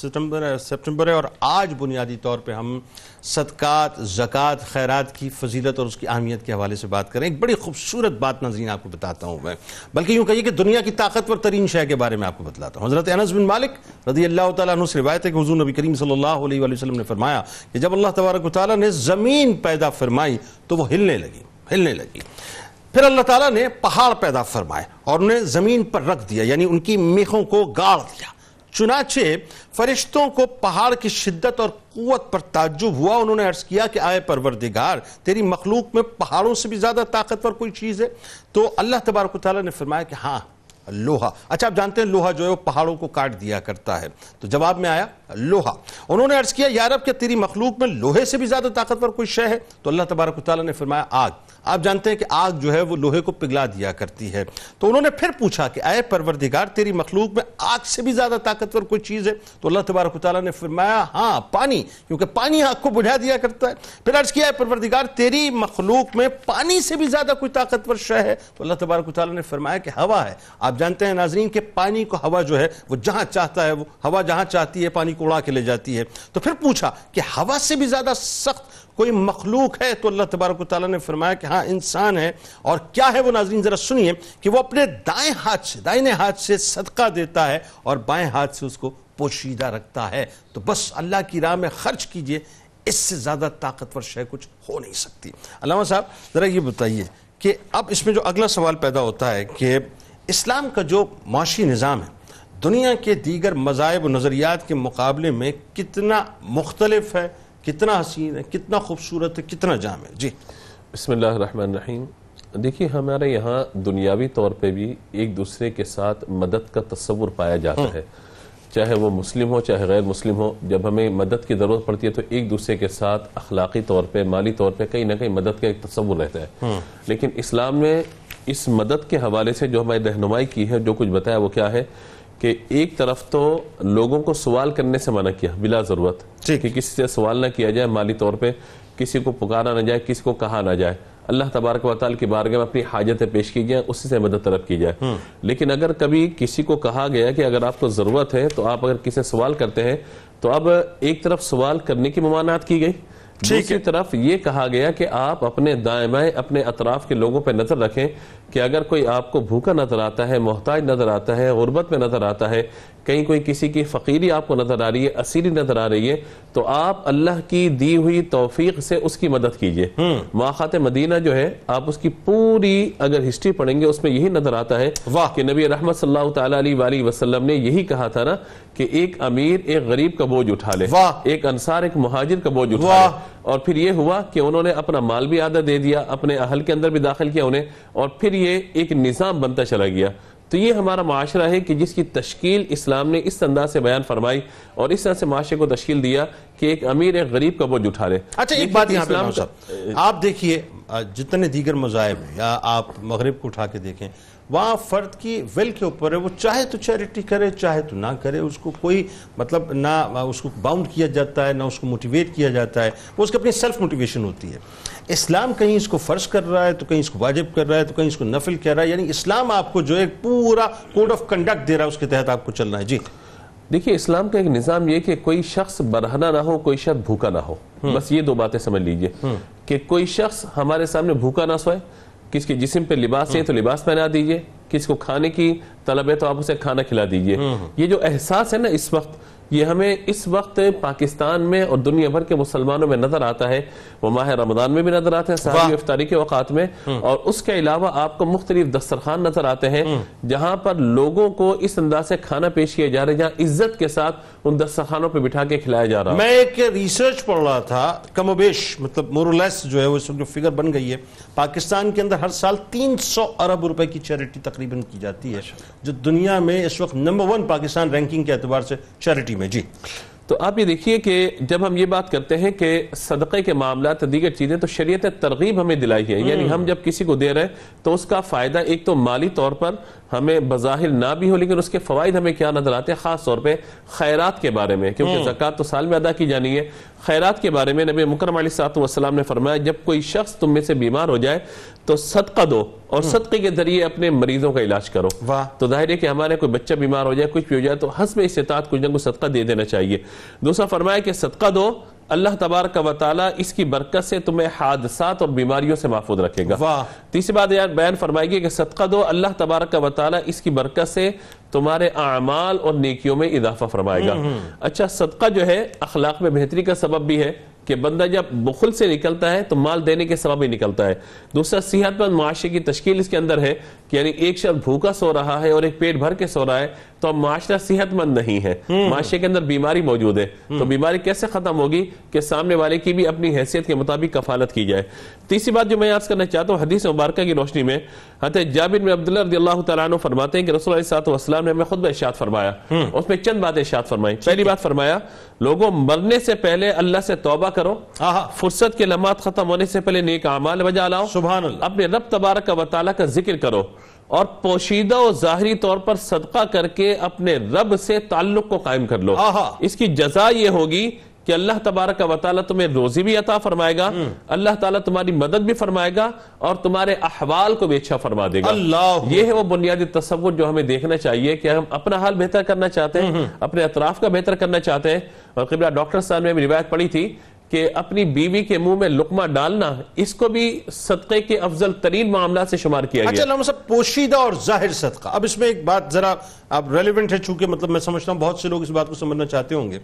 ستمبر ہے اور آج بنیادی طور پہ ہم صدقات، زکوٰۃ، خیرات کی فضیلت اور اس کی اہمیت کے حوالے سے بات کریں۔ ایک بڑی خوبصورت بات ناظرین آپ کو بتاتا ہوں میں، بلکہ یوں کہیے کہ دنیا کی طاقتور ترین شے کے بارے میں آپ کو بتلاتا ہوں۔ حضرت انس بن مالک رضی اللہ تعالیٰ عنہ سے روایت ہے کہ حضور نبی کریم صلی اللہ علیہ وآلہ وسلم نے فرمایا کہ جب اللہ تبارک و تعالیٰ نے زمین پیدا فرمائی تو وہ ہلنے لگی۔ پھر اللہ تعالیٰ نے پہاڑ پیدا فرمائے اور انہیں زمین پر رکھ دیا، یعنی ان کی میخوں کو گاڑ دیا۔ چنانچہ فرشتوں کو پہاڑ کی شدت اور قوت پر تعجب ہوا۔ انہوں نے عرض کیا کہ آئے پروردگار، تیری مخلوق میں پہاڑوں سے بھی زیادہ طاقتور کوئی چیز ہے؟ تو اللہ تبارک و تعالیٰ نے فرمایا کہ ہاں، لوہا. اچھا آپ جانتے ہیں لوہا جو ہے وہ پہاڑوں کو کاٹ دیا کرتا ہے, تو جواب میں آیا لوہا. انہوں نے عرض کیا یا رب کیا تیری مخلوق میں لوہے سے بھی زیادہ طاقتور کوئی شے ہے؟ تو اللہ تبارک و تعالیٰ نے فرمایا آگ. آپ جانتے ہیں کہ آگ جو ہے وہ لوہے کو پگھلا دیا کرتی ہے. تو انہوں نے پھر پوچھا کہ اے پروردگار تیری مخلوق میں آگ سے بھی زیادہ طاقتور کوئی چیز ہے؟ تو اللہ تبارک و تعالیٰ نے فرمایا ہاں پانی, کیونکہ پانی آگ کو بجھا دیا کرتا ہے. پھر عرض کیا ہے پروردگار تیری مخلوق میں پانی سے بھی زیادہ کوئی طاقتور شے ہے؟ تو اللہ تبارک و تعالیٰ نے فرمایا کہ ہوا ہے. آپ جانتے ہیں ناظرین کہ پانی کو ہوا جو ہے وہ جہاں چاہتا ہے, وہ ہوا جہاں چاہتی ہے پانی کو اڑا کے لے جاتی ہے. تو پھر پوچھا کہ ہوا سے بھی زیادہ سخت کوئی مخلوق ہے؟ تو اللہ تبارک و تعالیٰ نے فرمایا کہ ہاں انسان ہے. اور کیا ہے وہ ناظرین ذرا سنیے کہ وہ اپنے دائیں ہاتھ سے صدقہ دیتا ہے اور بائیں ہاتھ سے اس کو پوشیدہ رکھتا ہے. تو بس اللہ کی راہ میں خرچ کیجئے, اس سے زیادہ طاقتور شے کچھ ہو نہیں سکتی. علامہ صاحب ذرا یہ بتائیے کہ اب اس میں جو اگلا سوال پیدا ہوتا ہے کہ اسلام کا جو معاشی نظام ہے دنیا کے دیگر مذاہب و نظریات کے مقابلے میں کتنا مختلف ہے, کتنا حسین ہے, کتنا خوبصورت ہے, کتنا جامع ہے؟ جی بسم اللہ الرحمن الرحیم. دیکھیے ہمارے یہاں دنیاوی طور پہ بھی ایک دوسرے کے ساتھ مدد کا تصور پایا جاتا ہے, چاہے وہ مسلم ہو چاہے غیر مسلم ہو. جب ہمیں مدد کی ضرورت پڑتی ہے تو ایک دوسرے کے ساتھ اخلاقی طور پہ مالی طور پہ کہیں نہ کہیں مدد کا ایک تصور رہتا ہے. لیکن اسلام نے اس مدد کے حوالے سے جو ہماری رہنمائی کی ہے, جو کچھ بتایا وہ کیا ہے کہ ایک طرف تو لوگوں کو سوال کرنے سے منع کیا بلا ضرورت, کہ کسی سے سوال نہ کیا جائے مالی طور پہ, کسی کو پکارا نہ جائے, کسی کو کہا نہ جائے. اللہ تبارک و تعالی کی بارگاہ میں اپنی حاجتیں پیش کی جائیں, اسی سے مدد طلب کی جائے. لیکن اگر کبھی کسی کو کہا گیا کہ اگر آپ کو ضرورت ہے تو آپ اگر کسی سے سوال کرتے ہیں, تو اب ایک طرف سوال کرنے کی ممانعت کی گئی, دوسری طرف یہ کہا گیا کہ آپ اپنے دائیں بائیں اپنے اطراف کے لوگوں پہ نظر رکھیں کہ اگر کوئی آپ کو بھوکا نظر آتا ہے, محتاج نظر آتا ہے, غربت میں نظر آتا ہے, کہیں کوئی کسی کی فقیری آپ کو نظر آ رہی ہے, اسیری نظر آ رہی ہے, تو آپ اللہ کی دی ہوئی توفیق سے اس کی مدد کیجئے. مواقعات مدینہ جو ہے آپ اس کی پوری اگر ہسٹری پڑھیں گے اس میں یہی نظر آتا ہے کہ نبی رحمت صلی اللہ تعالیٰ علیہ وآلہ وسلم نے یہی کہا تھا نا کہ ایک امیر ایک غریب کا بوجھ اٹھا لے, ایک انصار ایک مہاجر کا بوجھ اٹھا لے. اور پھر یہ ہوا کہ انہوں نے اپنا مال بھی آدھا دے دیا, اپنے اہل کے اندر بھی داخل کیا انہیں, اور پھر یہ ایک نظام بنتا چلا گیا. تو یہ ہمارا معاشرہ ہے کہ جس کی تشکیل اسلام نے اس انداز سے بیان فرمائی اور اس طرح سے معاشرے کو تشکیل دیا کہ ایک امیر ایک غریب کا بوجھ اٹھا لے. اچھا ایک بات یہاں پہ آپ دیکھیے جتنے دیگر مذاہب ہیں یا آپ مغرب کو اٹھا کے دیکھیں, وہاں فرد کی ول کے اوپر ہے, وہ چاہے تو چیریٹی کرے چاہے تو نہ کرے, اس کو کوئی مطلب نہ اس کو باؤنڈ کیا جاتا ہے نہ اس کو موٹیویٹ کیا جاتا ہے, وہ اس کی اپنی سیلف موٹیویشن ہوتی ہے. اسلام کہیں اس کو فرض کر رہا ہے تو کہیں اس کو واجب کر رہا ہے تو کہیں اس کو نفل کر رہا ہے, یعنی اسلام آپ کو جو ایک پورا کوڈ آف کنڈکٹ دے رہا ہے, اس کے تحت آپ کو چلنا ہے. جی دیکھیے اسلام کا ایک نظام یہ کہ کوئی شخص برہنہ نہ ہو, کوئی شخص بھوکا نہ ہو. بس یہ دو باتیں سمجھ لیجئے کہ کوئی شخص ہمارے سامنے بھوکا نہ سوئے, کس کے جسم پہ لباس ہے تو لباس پہنا دیجئے, کس کو کھانے کی طلب ہے تو آپ اسے کھانا کھلا دیجئے. یہ جو احساس ہے نا اس وقت, یہ ہمیں اس وقت پاکستان میں اور دنیا بھر کے مسلمانوں میں نظر آتا ہے. وہ ماہ رمضان میں بھی نظر آتے ہیں, سحری افطاری کے اوقات میں, اور اس کے علاوہ آپ کو مختلف دسترخوان نظر آتے ہیں جہاں پر لوگوں کو اس انداز سے کھانا پیش کیا جا رہا ہے, جہاں عزت کے ساتھ ان دسترخوانوں پہ بٹھا کے کھلایا جا رہا ہے. میں ایک ریسرچ پڑھ رہا تھا, کم و بیش مطلب مورلیس جو ہے وہ اس وقت جو فگر بن گئی ہے, پاکستان کے اندر ہر سال 300 ارب روپے کی چیریٹی تقریباً کی جاتی ہے, جو دنیا میں اس وقت نمبر 1 پاکستان رینکنگ کے اعتبار سے چیریٹی میں. جی تو آپ یہ دیکھیے کہ جب ہم یہ بات کرتے ہیں کہ صدقے کے معاملات دیگر چیزیں, تو شریعت ترغیب ہمیں دلائی ہے, یعنی ہم جب کسی کو دے رہے ہیں تو اس کا فائدہ ایک تو مالی طور پر ہمیں بظاہر نہ بھی ہو, لیکن اس کے فوائد ہمیں کیا نظر آتے ہیں, خاص طور پہ خیرات کے بارے میں, کیونکہ زکوٰۃ تو سال میں ادا کی جانی ہے. خیرات کے بارے میں نبی مکرم علیہ الصلوۃ والسلام نے فرمایا جب کوئی شخص تم میں سے بیمار ہو جائے تو صدقہ دو اور صدقے کے ذریعے اپنے مریضوں کا علاج کرو. تو ظاہر ہے کہ ہمارے کوئی بچہ بیمار ہو جائے, کچھ بھی ہو جائے, تو حسب استطاعت کچھ نہ کچھ صدقہ دے دینا چاہیے. دوسرا فرمایا کہ صدقہ دو, اللہ تبارک و تعالیٰ اس کی برکت سے تمہیں حادثات اور بیماریوں سے محفوظ رکھے گا. تیسری بات بیان فرمائے گی کہ صدقہ دو, اللہ تبارک و تعالیٰ اس کی برکت سے تمہارے اعمال اور نیکیوں میں اضافہ فرمائے گا. اچھا صدقہ جو ہے اخلاق میں بہتری کا سبب بھی ہے کہ بندہ جب بخل سے نکلتا ہے تو مال دینے کے سبب ہی نکلتا ہے. دوسرا صحت مند معاشرے کی تشکیل اس کے اندر ہے کہ یعنی ایک شخص بھوکا سو رہا ہے اور ایک پیٹ بھر کے سو رہا ہے تو اب معاشرہ صحت مند نہیں ہے, معاشرے کے اندر بیماری موجود ہے. تو بیماری کیسے ختم ہوگی کہ سامنے والے کی بھی اپنی حیثیت کے مطابق کفالت کی جائے. تیسری بات جو میں عرض کرنا چاہتا ہوں, حدیث مبارکہ کی روشنی میں حضرت جابر بن عبداللہ رضی اللہ تعالیٰ عنہ فرماتے ہیں کہ رسول اللہ صلی اللہ علیہ وسلم نے ہمیں خطبہ ارشاد فرمایا, اس میں چند باتیں ارشاد فرمائی. پہلی بات فرمایا, لوگوں مرنے سے پہلے اللہ سے توبہ کرو, فرصت کے لمحات ختم ہونے سے پہلے نیک اعمال بجا لاؤ, سبحان اللہ, اپنے رب تبارک و تعالیٰ کا ذکر کرو, اور پوشیدہ و ظاہری طور پر صدقہ کر کے اپنے رب سے تعلق کو قائم کر لو. اس کی جزا یہ ہوگی کہ اللہ تبارک و تعالیٰ تمہیں روزی بھی عطا فرمائے گا, اللہ تعالیٰ تمہاری مدد بھی فرمائے گا, اور تمہارے احوال کو بھی اچھا فرما دے گا. یہ ہے وہ بنیادی تصور جو ہمیں دیکھنا چاہیے کہ ہم اپنا حال بہتر کرنا چاہتے ہیں, اپنے اطراف کا بہتر کرنا چاہتے ہیں. اور قبلہ ڈاکٹر صاحب نے بھی روایت پڑھی تھی کہ اپنی بیوی کے منہ میں لقمہ ڈالنا, اس کو بھی صدقے کے افضل ترین معاملات سے شمار کیا گیا. اچھا علامہ صاحب, پوشیدہ اور ظاہر صدقہ, اب اس میں ایک بات ذرا اب ریلیونٹ ہے, چونکہ مطلب میں سمجھتا ہوں بہت سے لوگ اس بات کو سمجھنا چاہتے ہوں گے.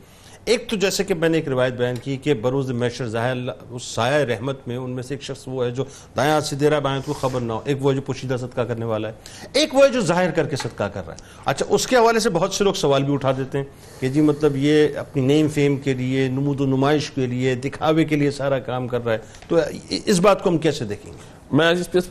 ایک تو جیسے کہ میں نے ایک روایت بیان کی کہ بروز محشر ظاہر اس سایہ رحمت میں ان میں سے ایک شخص وہ ہے جو دائیں ہاتھ سے دے رہا ہے بائیں کو خبر نہ ہو, ایک وہ ہے جو پوشیدہ صدقہ کرنے والا ہے, ایک وہ ہے جو ظاہر کر کے صدقہ کر رہا ہے. اچھا, اس کے حوالے سے بہت سے لوگ سوال بھی اٹھا دیتے ہیں کہ جی مطلب یہ اپنی نیم فیم کے لیے, نمود و نمائش کے لیے, دکھاوے کے لیے سارا کام کر رہا ہے, تو اس بات کو ہم کیسے دیکھیں گے؟ میں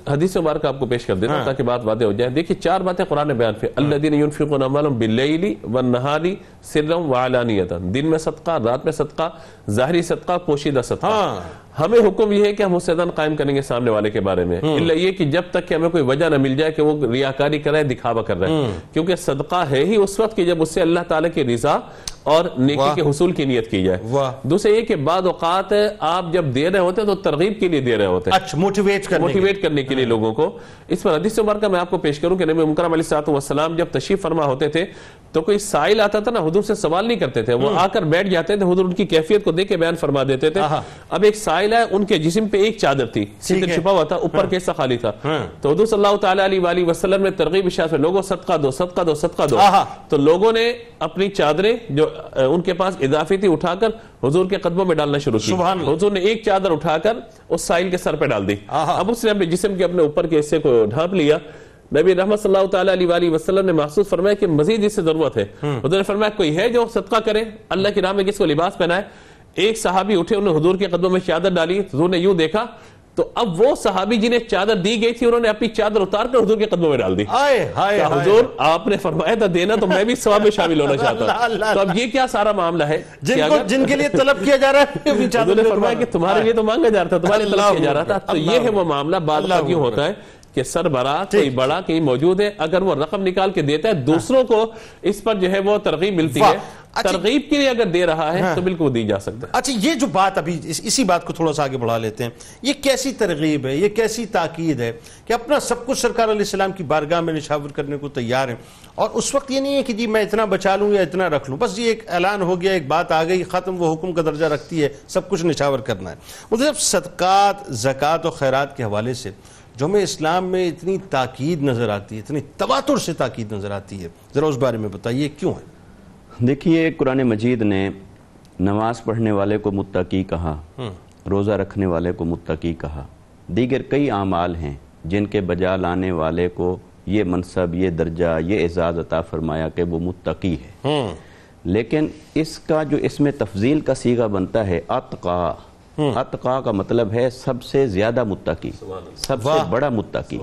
حدیث مبارک آپ کو پیش کر دیتا ہوں تاکہ بات واضح ہو جائے. دیکھیے 4 باتیں قرآن بیان پہ, الذین ينفقون اموالهم باللیل والنہار سرا وعلانیۃ, دن میں صدقہ, رات میں صدقہ, ظاہری صدقہ, پوشیدہ صدقہ. ہمیں حکم یہ ہے کہ ہم حسن قائم کریں گے سامنے والے کے بارے میں, الا یہ کہ جب تک کہ ہمیں کوئی وجہ نہ مل جائے کہ وہ ریاکاری کر رہا ہے, دکھاوا کر رہا ہے. کیونکہ صدقہ ہے ہی اس وقت کہ جب اس سے اللہ تعالیٰ کی رضا اور نیکی کے حصول کی نیت کی جائے. دوسرے یہ کہ بعض اوقات آپ جب دے رہے ہوتے ہیں تو ترغیب کے لیے دے رہے ہوتے ہیں, اچھا, موٹیویٹ کرنے کے لیے لوگوں کو. اس پر حدیث مبارکہ میں آپ کو پیش کروں کہ نبی مکرم علیہ الصلوۃ والسلام جب تشریف فرما ہوتے تھے تو کوئی سائل آتا تھا نا, حضور سے سوال نہیں کرتے تھے, وہ آ کر بیٹھ جاتے تھے, حضور ان کی کیفیت کو دیکھ کے بیان فرما دیتے تھے. اب ایک سائل ہے, ان کے جسم پہ ایک چادر تھی, سیدھے چھپا ہوا تھا, اوپر کے حصہ خالی تھا. تو حضور صلی اللہ تعالیٰ علیہ وآلہ وسلم نے ترغیب ارشاد میں لوگوں صدقہ دو, صدقہ دو, صدقہ دو. تو لوگوں نے اپنی چادریں جو ان کے پاس اضافی تھی اٹھا کر حضور کے قدموں میں ڈالنا شروع کی. حضور نے ایک چادر اٹھا کر اس سائل کے سر پہ ڈال دی. اب اس نے اپنے جسم کے اپنے اوپر کے حصے کو ڈھانپ لیا. نبی رحمت صلی اللہ تعالیٰ علیہ وآلہ وسلم نے محسوس فرمایا کہ مزید اس سے ضرورت ہے. حضور نے فرمایا کوئی ہے جو صدقہ کرے, اللہ کی راہ میں کس کو لباس پہنائے. ایک صحابی اٹھے, انہوں نے حضور کے قدموں میں چادر ڈالی. حضور نے یوں دیکھا تو اب وہ صحابی جنہیں چادر دی گئی تھی انہوں نے اپنی چادر اتار کر حضور کے قدموں میں ڈال دی. حضور آپ نے فرمایا تھا دینا تو میں بھی ثواب میں شامل ہونا چاہتا ہوں. تو اب یہ کیا سارا معاملہ ہے جن کے لیے طلب کیا جا رہا ہے, حضور نے فرمایا کہ تمہارے لیے تو مانگا جا رہا تھا, تمہارے لیے طلب کیا جا رہا تھا. تو یہ ہے وہ معاملہ. بعض اوقات یوں ہوتا ہے کہ سربراہ کوئی بڑا کہیں موجود ہے, اگر وہ رقم نکال کے دیتا ہے دوسروں کو اس پر جو ہے وہ ترغیب ملتی ہے, ترغیب کے لیے اگر دے رہا ہے تو بالکل دی جا سکتا ہے. اچھا, یہ جو بات ابھی اسی بات کو تھوڑا سا آگے بڑھا لیتے ہیں, یہ کیسی ترغیب ہے, یہ کیسی تاکید ہے کہ اپنا سب کچھ سرکار علیہ السلام کی بارگاہ میں نشاور کرنے کو تیار ہیں, اور اس وقت یہ نہیں ہے کہ جی میں اتنا بچا لوں یا اتنا رکھ لوں, بس یہ ایک اعلان ہو گیا, ایک بات آ گئی, ختم, وہ حکم کا درجہ رکھتی ہے, سب کچھ نشاور کرنا ہے. مطلب صدقات, زکوٰۃ و خیرات کے حوالے سے جو ہمیں اسلام میں اتنی تاکید نظر آتی ہے, اتنی تواتر سے تاکید نظر آتی ہے, ذرا اس بارے میں بتائیے کیوں ہے؟ دیکھیے, قرآن مجید نے نماز پڑھنے والے کو متقی کہا, روزہ رکھنے والے کو متقی کہا, دیگر کئی اعمال ہیں جن کے بجا لانے والے کو یہ منصب, یہ درجہ, یہ اعزاز عطا فرمایا کہ وہ متقی ہے. لیکن اس کا جو اس میں تفضیل کا صیغہ بنتا ہے اتقا, اتقا کا مطلب ہے سب سے زیادہ متقی, سب سے بڑا متقی.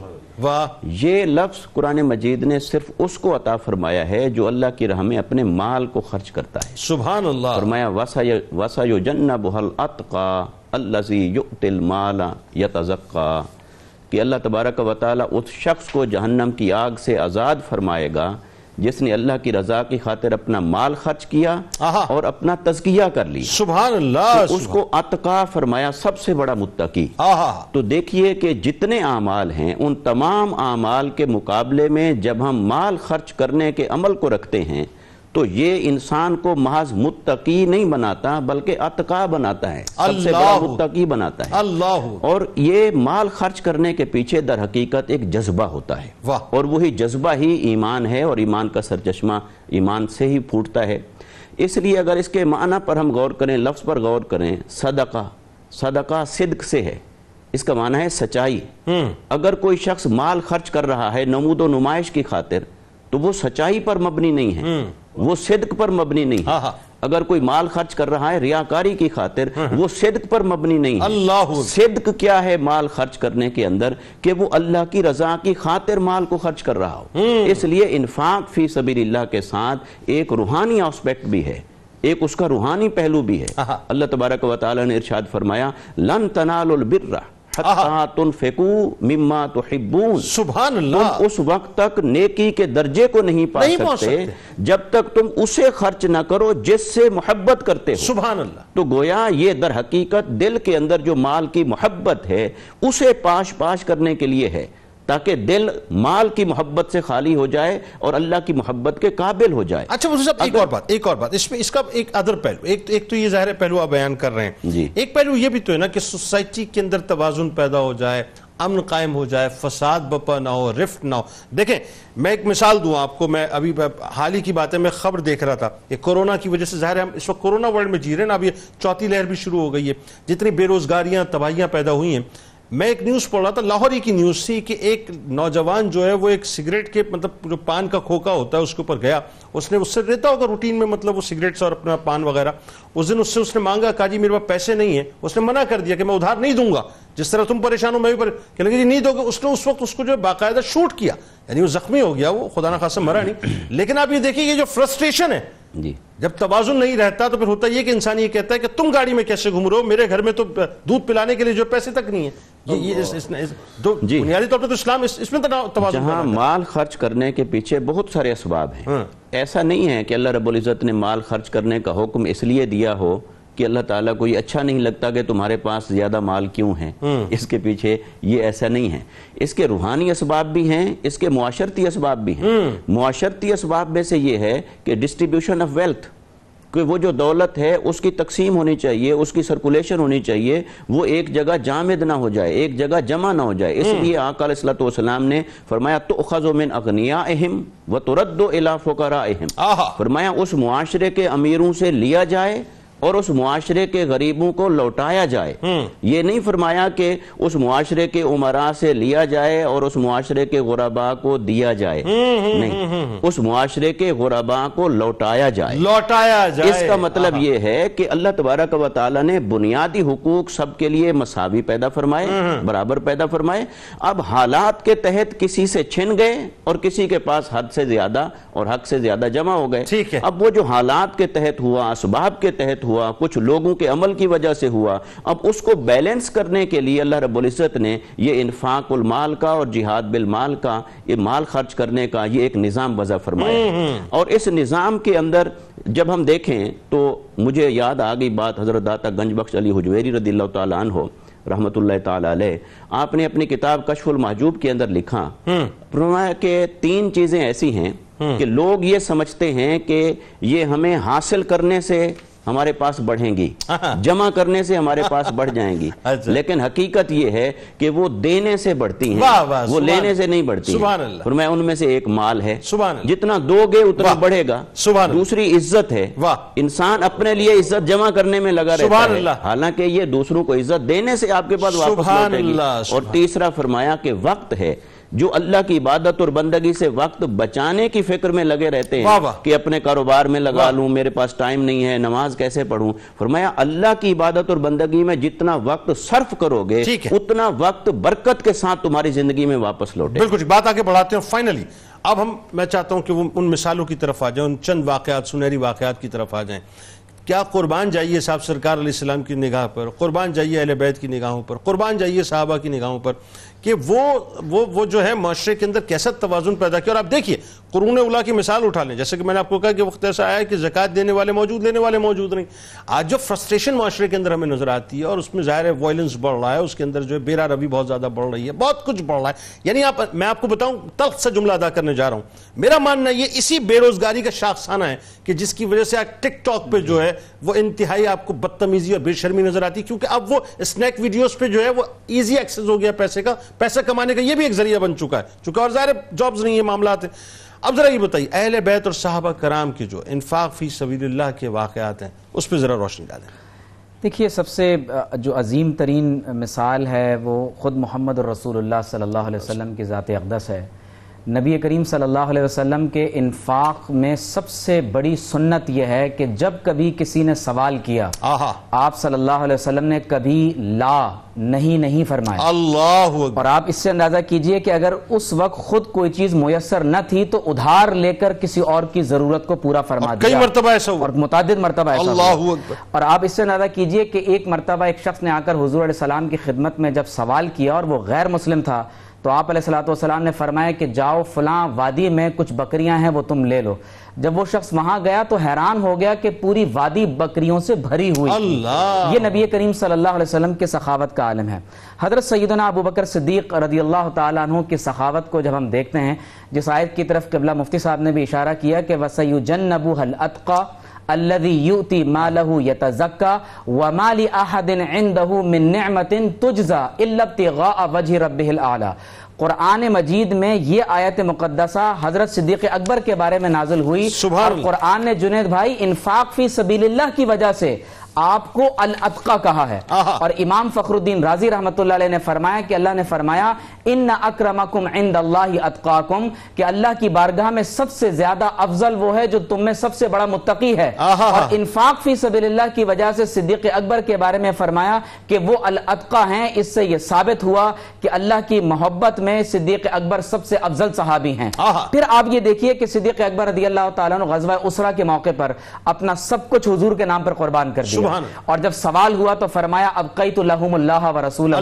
یہ لفظ قرآن مجید نے صرف اس کو عطا فرمایا ہے جو اللہ کی راہ میں اپنے مال کو خرچ کرتا ہے. سبحان اللہ. فرمایا وَسَيُجَنَّبُهَا الْأَتْقَى الَّذِي يُؤْتِي الْمَالَ يَتَزَكَّى, کہ اللہ تبارک و تعالیٰ اس شخص کو جہنم کی آگ سے آزاد فرمائے گا جس نے اللہ کی رضا کی خاطر اپنا مال خرچ کیا اور اپنا تزکیہ کر لی. سبحان اللہ. تو اس کو اتقا فرمایا, سب سے بڑا متقی. تو دیکھیے کہ جتنے اعمال ہیں ان تمام اعمال کے مقابلے میں جب ہم مال خرچ کرنے کے عمل کو رکھتے ہیں تو یہ انسان کو محض متقی نہیں بناتا بلکہ اتقا بناتا ہے, سب سے بڑا متقی بناتا ہے. اور یہ مال خرچ کرنے کے پیچھے در حقیقت ایک جذبہ ہوتا ہے, اور وہی جذبہ ہی ایمان ہے, اور ایمان کا سرچشمہ ایمان سے ہی پھوٹتا ہے. اس لیے اگر اس کے معنی پر ہم غور کریں، لفظ پر غور کریں، صدقہ، صدقہ صدق سے ہے، اس کا معنی ہے سچائی۔ اگر کوئی شخص مال خرچ کر رہا ہے نمود و نمائش کی خاطر تو وہ سچائی پر مبنی نہیں ہے، وہ صدق پر مبنی نہیں ہے۔ اگر کوئی مال خرچ کر رہا ہے ریاکاری کی خاطر وہ صدق پر مبنی نہیں ہے۔ صدق کیا ہے مال خرچ کرنے کے اندر؟ کہ وہ اللہ کی رضا کی خاطر مال کو خرچ کر رہا ہو۔ اس لیے انفاق فی سبیل اللہ کے ساتھ ایک روحانی آسپیکٹ بھی ہے، ایک اس کا روحانی پہلو بھی ہے۔ اللہ تبارک و تعالی نے ارشاد فرمایا لن تنالوا البر حتی تنفقوا مما تحبون، سبحان اللہ، تم اس وقت تک نیکی کے درجے کو نہیں پا سکتے جب تک تم اسے خرچ نہ کرو جس سے محبت کرتے ہو۔ سبحان اللہ۔ تو گویا یہ در حقیقت دل کے اندر جو مال کی محبت ہے اسے پاش پاش کرنے کے لیے ہے، تاکہ دل مال کی محبت سے خالی ہو جائے اور اللہ کی محبت کے قابل ہو جائے۔ اچھا مفتی صاحب ایک اور بات اس میں، اس کا ایک ادر پہلو، ایک تو یہ ظاہر پہلو آپ بیان کر رہے ہیں جی، ایک پہلو یہ بھی تو ہے نا کہ سوسائٹی کے اندر توازن پیدا ہو جائے، امن قائم ہو جائے، فساد بپا نہ ہو، رفت نہ ہو۔ دیکھیں میں ایک مثال دوں آپ کو، میں ابھی حال ہی کی بات ہے، میں خبر دیکھ رہا تھا کہ کورونا کی وجہ سے ظاہر ہے ہم اس وقت کورونا ورلڈ میں جی رہے ہیں نا، اب یہ چوتھی لہر بھی شروع ہو گئی ہے، جتنی بے روزگاریاں تباہیاں پیدا ہوئی ہیں۔ میں ایک نیوز پڑھ رہا تھا، لاہور ہی کی نیوز تھی، کہ ایک نوجوان جو ہے وہ ایک سگریٹ کے مطلب جو پان کا کھوکا ہوتا ہے اس کے اوپر گیا، اس نے اس سے رہتا ہوگا روٹین میں مطلب وہ سگریٹس اور اپنا پان وغیرہ، اس دن اس نے مانگا، کہا جی میرے پاس پیسے نہیں ہیں، اس نے منع کر دیا کہ میں ادھار نہیں دوں گا، جس طرح تم پریشان ہو میں بھی کہ لگے جی نہیں دو گے۔ اس نے اس وقت اس کو جو ہے باقاعدہ شوٹ کیا، یعنی وہ زخمی ہو گیا، وہ خدا نخواستہ مرا نہیں، لیکن آپ یہ دیکھیں یہ جو فرسٹریشن ہے، جب توازن نہیں رہتا تو پھر ہوتا یہ کہ انسان یہ کہتا ہے کہ تم گاڑی میں کیسے گھوم رہے ہو، میرے گھر میں تو دودھ پلانے کے لیے جو پیسے تک نہیں ہیں۔ یہ بنیادی طور پر تو اسلام اس میں توازن، جہاں مال خرچ کرنے کے پیچھے بہت سارے اسباب ہیں۔ ایسا نہیں ہے کہ اللہ رب العزت نے مال خرچ کرنے کا حکم اس لیے دیا ہو کہ اللہ تعالیٰ کو یہ اچھا نہیں لگتا کہ تمہارے پاس زیادہ مال کیوں ہے، اس کے پیچھے یہ ایسا نہیں ہے۔ اس کے روحانی اسباب بھی ہیں، اس کے معاشرتی اسباب بھی ہیں۔ معاشرتی اسباب میں سے یہ ہے کہ ڈسٹریبیوشن آف ویلتھ، کہ وہ جو دولت ہے اس کی تقسیم ہونی چاہیے، اس کی سرکولیشن ہونی چاہیے، وہ ایک جگہ جامد نہ ہو جائے، ایک جگہ جمع نہ ہو جائے۔ اس لیے آقا علیہ الصلوۃ والسلام نے فرمایا تؤخذ من اغنیائہم وترد الی فقرائہم، فرمایا اس معاشرے کے امیروں سے لیا جائے اور اس معاشرے کے غریبوں کو لوٹایا جائے۔ یہ نہیں فرمایا کہ اس معاشرے کے عمراء سے لیا جائے اور اس معاشرے کے غرباء کو دیا جائے، نہیں، اس معاشرے کے غرباء کو لوٹایا جائے۔ اس کا مطلب یہ ہے کہ اللہ تبارک و تعالیٰ نے بنیادی حقوق سب کے لیے مساوی پیدا فرمائے، برابر پیدا فرمائے۔ اب حالات کے تحت کسی سے چھن گئے اور کسی کے پاس حد سے زیادہ اور حق سے زیادہ جمع ہو گئے۔ اب وہ جو حالات کے تحت ہوا، اسباب کے تحت ہوا، کچھ لوگوں کے عمل کی وجہ سے ہوا، اب اس کو بیلنس کرنے کے لیے اللہ رب العزت نے یہ انفاق المال کا اور جہاد بالمال کا، یہ مال خرچ کرنے کا یہ ایک نظام وضع فرمایا۔ اور اس نظام کے اندر جب ہم دیکھیں تو مجھے یاد آ گئی بات حضرت داتا گنج بخش علی حجویری رضی اللہ تعالیٰ عنہ رحمت اللہ تعالیٰ علیہ، آپ نے اپنی کتاب کشف المحجوب کے اندر لکھا، فرمایا کہ 3 چیزیں ایسی ہیں کہ لوگ یہ سمجھتے ہیں کہ یہ ہمیں حاصل کرنے سے ہمارے پاس بڑھیں گی، جمع کرنے سے ہمارے پاس بڑھ جائیں گی، لیکن حقیقت یہ ہے کہ وہ دینے سے بڑھتی ہیں، وہ لینے سے نہیں بڑھتی ہیں۔ فرمایا ان میں سے ایک مال ہے، جتنا دو گے اتنا بڑھے گا۔ دوسری عزت ہے، انسان اپنے لیے عزت جمع کرنے میں لگا رہتا ہے، حالانکہ یہ دوسروں کو عزت دینے سے آپ کے پاس واپس لوٹے گی۔ اور تیسرا فرمایا کہ وقت ہے، جو اللہ کی عبادت اور بندگی سے وقت بچانے کی فکر میں لگے رہتے ہیں کہ اپنے کاروبار میں لگا لوں، میرے پاس ٹائم نہیں ہے، نماز کیسے پڑھوں۔ فرمایا اللہ کی عبادت اور بندگی میں جتنا وقت صرف کرو گے اتنا وقت برکت کے ساتھ تمہاری زندگی میں واپس لوٹے۔ بالکل، بات آگے بڑھاتے ہیں۔ فائنلی اب میں چاہتا ہوں کہ وہ ان مثالوں کی طرف آ جائیں، ان چند واقعات، سنہری واقعات کی طرف آ جائیں۔ کیا قربان جائیے صاحب سرکار علیہ السلام کی نگاہ پر، قربان جائیے اہل بیت کی نگاہوں پر، قربان جائیے صحابہ کی نگاہوں پر، کہ وہ جو ہے معاشرے کے اندر کیسا توازن پیدا کیا۔ اور آپ دیکھیے قرون اولیٰ کی مثال اٹھا لیں، جیسے کہ میں نے آپ کو کہا کہ وقت ایسا آیا ہے کہ زکوٰۃ دینے والے موجود، لینے والے موجود نہیں۔ آج جو فرسٹریشن معاشرے کے اندر ہمیں نظر آتی ہے، اور اس میں ظاہر ہے وائلنس بڑھ رہا ہے، اس کے اندر جو ہے بیرا روی بہت زیادہ بڑھ رہی ہے، بہت کچھ بڑھ رہا ہے۔ یعنی میں آپ کو بتاؤں، تلخ سے جملہ ادا کرنے جا رہا ہوں، میرا ماننا یہ اسی بے روزگاری کا شاخسانہ ہے کہ جس کی وجہ سے آج ٹک ٹاک پہ جو ہے وہ انتہائی آپ کو بدتمیزی اور بے شرمی نظر آتی ہے، کیونکہ اب وہ اسنیک ویڈیوز پہ جو ہے وہ ایزی ایکسس ہو گیا پیسے کا، پیسہ کمانے کا یہ بھی ایک ذریعہ بن چکا ہے، چونکہ اور ظاہر جابز نہیں، یہ معاملات ہیں۔ اب ذرا یہ بتائیے اہل بیت اور صحابہ کرام کی جو انفاق فی سبیل اللہ کے واقعات ہیں اس پہ ذرا روشنی ڈالیں۔ دیکھیے، سب سے جو عظیم ترین مثال ہے وہ خود محمد الرسول اللہ صلی اللہ علیہ وسلم کی ذات اقدس ہے۔ نبی کریم صلی اللہ علیہ وسلم کے انفاق میں سب سے بڑی سنت یہ ہے کہ جب کبھی کسی نے سوال کیا آپ صلی اللہ علیہ وسلم نے کبھی لا نہیں فرمایا۔ اللہ اکبر۔ اور آپ اس سے اندازہ کیجئے کہ اگر اس وقت خود کوئی چیز میسر نہ تھی تو ادھار لے کر کسی اور کی ضرورت کو پورا فرما دیا، کئی مرتبہ ایسا ہوا، اور متعدد مرتبہ ایسا ہوا۔ اللہ اکبر۔ اور آپ اس سے اندازہ کیجئے کہ ایک مرتبہ ایک شخص نے آ کر حضور علیہ السلام کی خدمت میں جب سوال کیا اور وہ غیر مسلم تھا تو آپ علیہ السلام نے فرمایا کہ جاؤ فلاں وادی میں کچھ بکریاں ہیں وہ تم لے لو۔ جب وہ شخص وہاں گیا تو حیران ہو گیا کہ پوری وادی بکریوں سے بھری ہوئی تھی۔ یہ نبی کریم صلی اللہ علیہ وسلم کے سخاوت کا عالم ہے۔ حضرت سیدنا ابو بکر صدیق رضی اللہ تعالیٰ عنہ کی سخاوت کو جب ہم دیکھتے ہیں، جس آیت کی طرف قبلہ مفتی صاحب نے بھی اشارہ کیا کہ وَسَيُجَنَّبُهَا الْأَتْقَى الذي يؤتي ماله يتزكى وما لأحد عنده من نعمة تجزى إلا ابتغاء وجه ربه الأعلى۔ قرآن مجید میں یہ آیت مقدسہ حضرت صدیق اکبر کے بارے میں نازل ہوئی، اور قرآن نے جنید بھائی انفاق فی سبیل اللہ کی وجہ سے آپ کو الاتقا کہا ہے۔ اور امام فخر الدین رازی رحمۃ اللہ علیہ نے فرمایا کہ اللہ نے فرمایا ان اکرمکم عند اللہ اتقاکم، کہ اللہ کی بارگاہ میں سب سے زیادہ افضل وہ ہے جو تم میں سب سے بڑا متقی ہے۔ اور انفاق فی سبیل اللہ کی وجہ سے صدیق اکبر کے بارے میں فرمایا کہ وہ الاتقا ہیں۔ اس سے یہ ثابت ہوا کہ اللہ کی محبت میں صدیق اکبر سب سے افضل صحابی ہیں۔ پھر آپ یہ دیکھیے کہ صدیق اکبر رضی اللہ تعالیٰ عنہ غزوہ اسرہ کے موقع پر اپنا سب کچھ حضور کے نام پر قربان کر دیا، اور جب سوال ہوا تو فرمایا ابقیت لہم اللہ ورسولہ،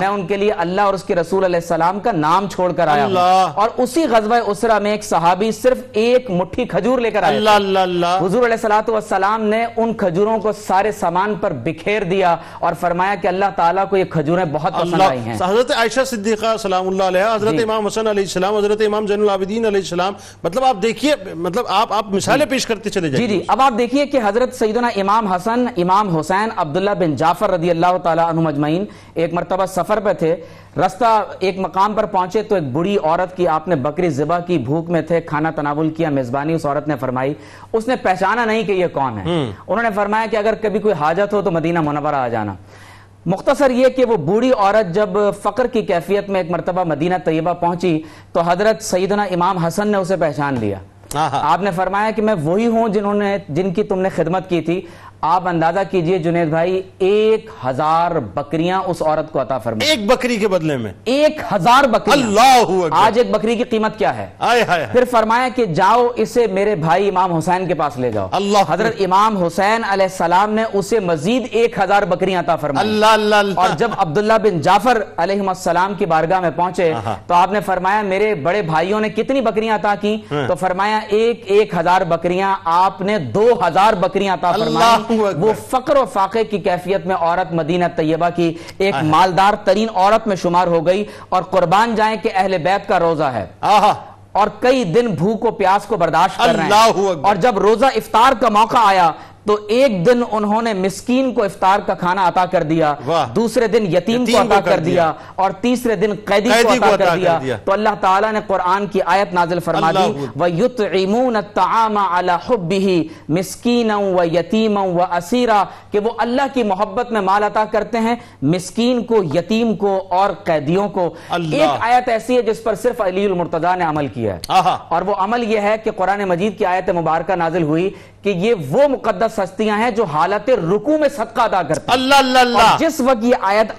میں ان کے لیے اللہ اور اس کے رسول علیہ السلام کا نام چھوڑ کر آیا ہوں۔ اور اسی غزوہ اسرہ میں ایک صحابی صرف ایک مٹھی کھجور لے کر آئے تھے، حضور علیہ السلام نے ان کھجوروں کو سارے سامان پر بکھیر دیا اور فرمایا کہ اللہ تعالیٰ کو یہ کھجوریں بہت پسند آئی ہیں۔ حضرت عائشہ صدیقہ سلام اللہ علیہ، حضرت امام حسن علیہ السلام، حضرت امام زین العابدین علیہ السلام، مطلب آپ دیکھیے، مطلب آپ مثالیں پیش کرتے چلے جائیں۔ جی اب آپ دیکھیے کہ حضرت سیدنا امام حسن، امام حسین، عبداللہ بن جعفر رضی اللہ تعالیٰ عنہ مجمعین ایک مرتبہ سفر پہ تھے، رستہ ایک مقام پر پہنچے تو ایک بڑی عورت کی آپ نے بکری ذبح کی، بھوک میں تھے، کھانا تناول کیا، میزبانی اس عورت نے فرمائی، اس نے پہچانا نہیں کہ یہ کون ہے۔ انہوں نے فرمایا کہ اگر کبھی کوئی حاجت ہو تو مدینہ منورہ آ جانا۔ مختصر یہ کہ وہ بوڑھی عورت جب فقر کی کیفیت میں ایک مرتبہ مدینہ طیبہ پہنچی تو حضرت سیدنا امام حسن نے اسے پہچان لیا۔ آپ نے فرمایا کہ میں وہی ہوں جن کی تم نے خدمت کی تھی۔ آپ اندازہ کیجئے جنید بھائی 1000 بکریاں اس عورت کو عطا فرمائی، ایک بکری کے بدلے میں 1000 بکریاں۔ اللہ اکبر۔ آج ایک بکری کی قیمت کیا ہے؟ پھر فرمایا کہ جاؤ اسے میرے بھائی امام حسین کے پاس لے جاؤ۔ حضرت امام حسین علیہ السلام نے اسے مزید 1000 بکریاں عطا فرمائی۔ اور جب عبداللہ بن جعفر علیہ السلام کی بارگاہ میں پہنچے تو آپ نے فرمایا میرے بڑے بھائیوں نے کتنی بکریاں عطا کی؟ تو فرمایا 1000 بکریاں۔ آپ نے 2000 بکریاں عطا فرمائی۔ وہ فقر و فاقے کی کیفیت میں عورت مدینہ طیبہ کی ایک مالدار ترین عورت میں شمار ہو گئی، اور قربان جائیں کہ اہل بیت کا روزہ ہے اور کئی دن بھوک و پیاس کو برداشت کر رہے ہیں، اور جب روزہ افطار کا موقع آیا تو ایک دن انہوں نے مسکین کو افطار کا کھانا عطا کر دیا، دوسرے دن یتیم کو عطا کر دیا، اور تیسرے دن قیدی کو عطا کر دیا۔ تو اللہ تعالیٰ نے قرآن کی آیت نازل فرما دی وَيُطْعِمُونَ الطَّعَامَ عَلَى حُبِّهِ مِسْكِينًا وَيَتِيمًا وَأَسِيرًا، کہ وہ اللہ کی محبت میں مال عطا کرتے ہیں مسکین کو، یتیم کو اور قیدیوں کو۔ ایک آیت ایسی ہے جس پر صرف علی المرتضیٰ نے عمل کیا ہے، اور وہ عمل یہ ہے کہ قرآن مجید کی آیت مبارکہ نازل ہوئی کہ یہ وہ مقدس ہستیاں ہیں جو حالت رکوع میں صدقہ ادا کرتے ہیں۔ اور جس وقت یہ آیت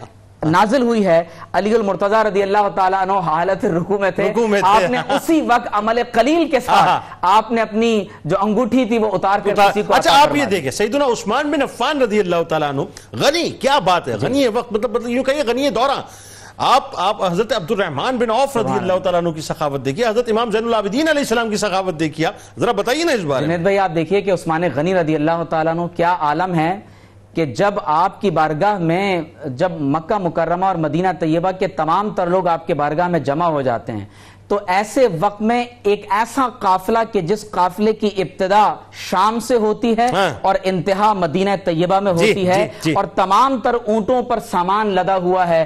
نازل ہوئی ہے علی المرتضیٰ رضی اللہ تعالیٰ عنہ حالت رکوع میں تھے، آپ نے اسی وقت عمل قلیل کے ساتھ آپ نے اپنی جو انگوٹھی تھی وہ اتار کر کسی کو عطا فرمائی۔ آپ یہ دیکھیں سیدنا عثمان بن عفان رضی اللہ تعالیٰ عنہ، غنی، کیا بات ہے، غنی وقت، مطلب یوں کہیے غنی دورہ۔ آپ حضرت عبد الرحمن بن عوف رضی اللہ تعالیٰ عنہ کی سخاوت دیکھیے، حضرت امام زین العابدین علیہ السلام کی سخاوت دیکھیے، ذرا بتائیے نا اس بارے میں۔ جنید بھائی آپ دیکھیے کہ عثمان غنی رضی اللہ تعالیٰ عنہ کیا عالم ہے کہ جب آپ کی بارگاہ میں، جب مکہ مکرمہ اور مدینہ طیبہ کے تمام تر لوگ آپ کے بارگاہ میں جمع ہو جاتے ہیں، تو ایسے وقت میں ایک ایسا قافلہ کہ جس قافلے کی ابتدا شام سے ہوتی ہے اور انتہا مدینہ طیبہ میں ہوتی ہے اور تمام تر اونٹوں پر سامان لدا ہوا ہے،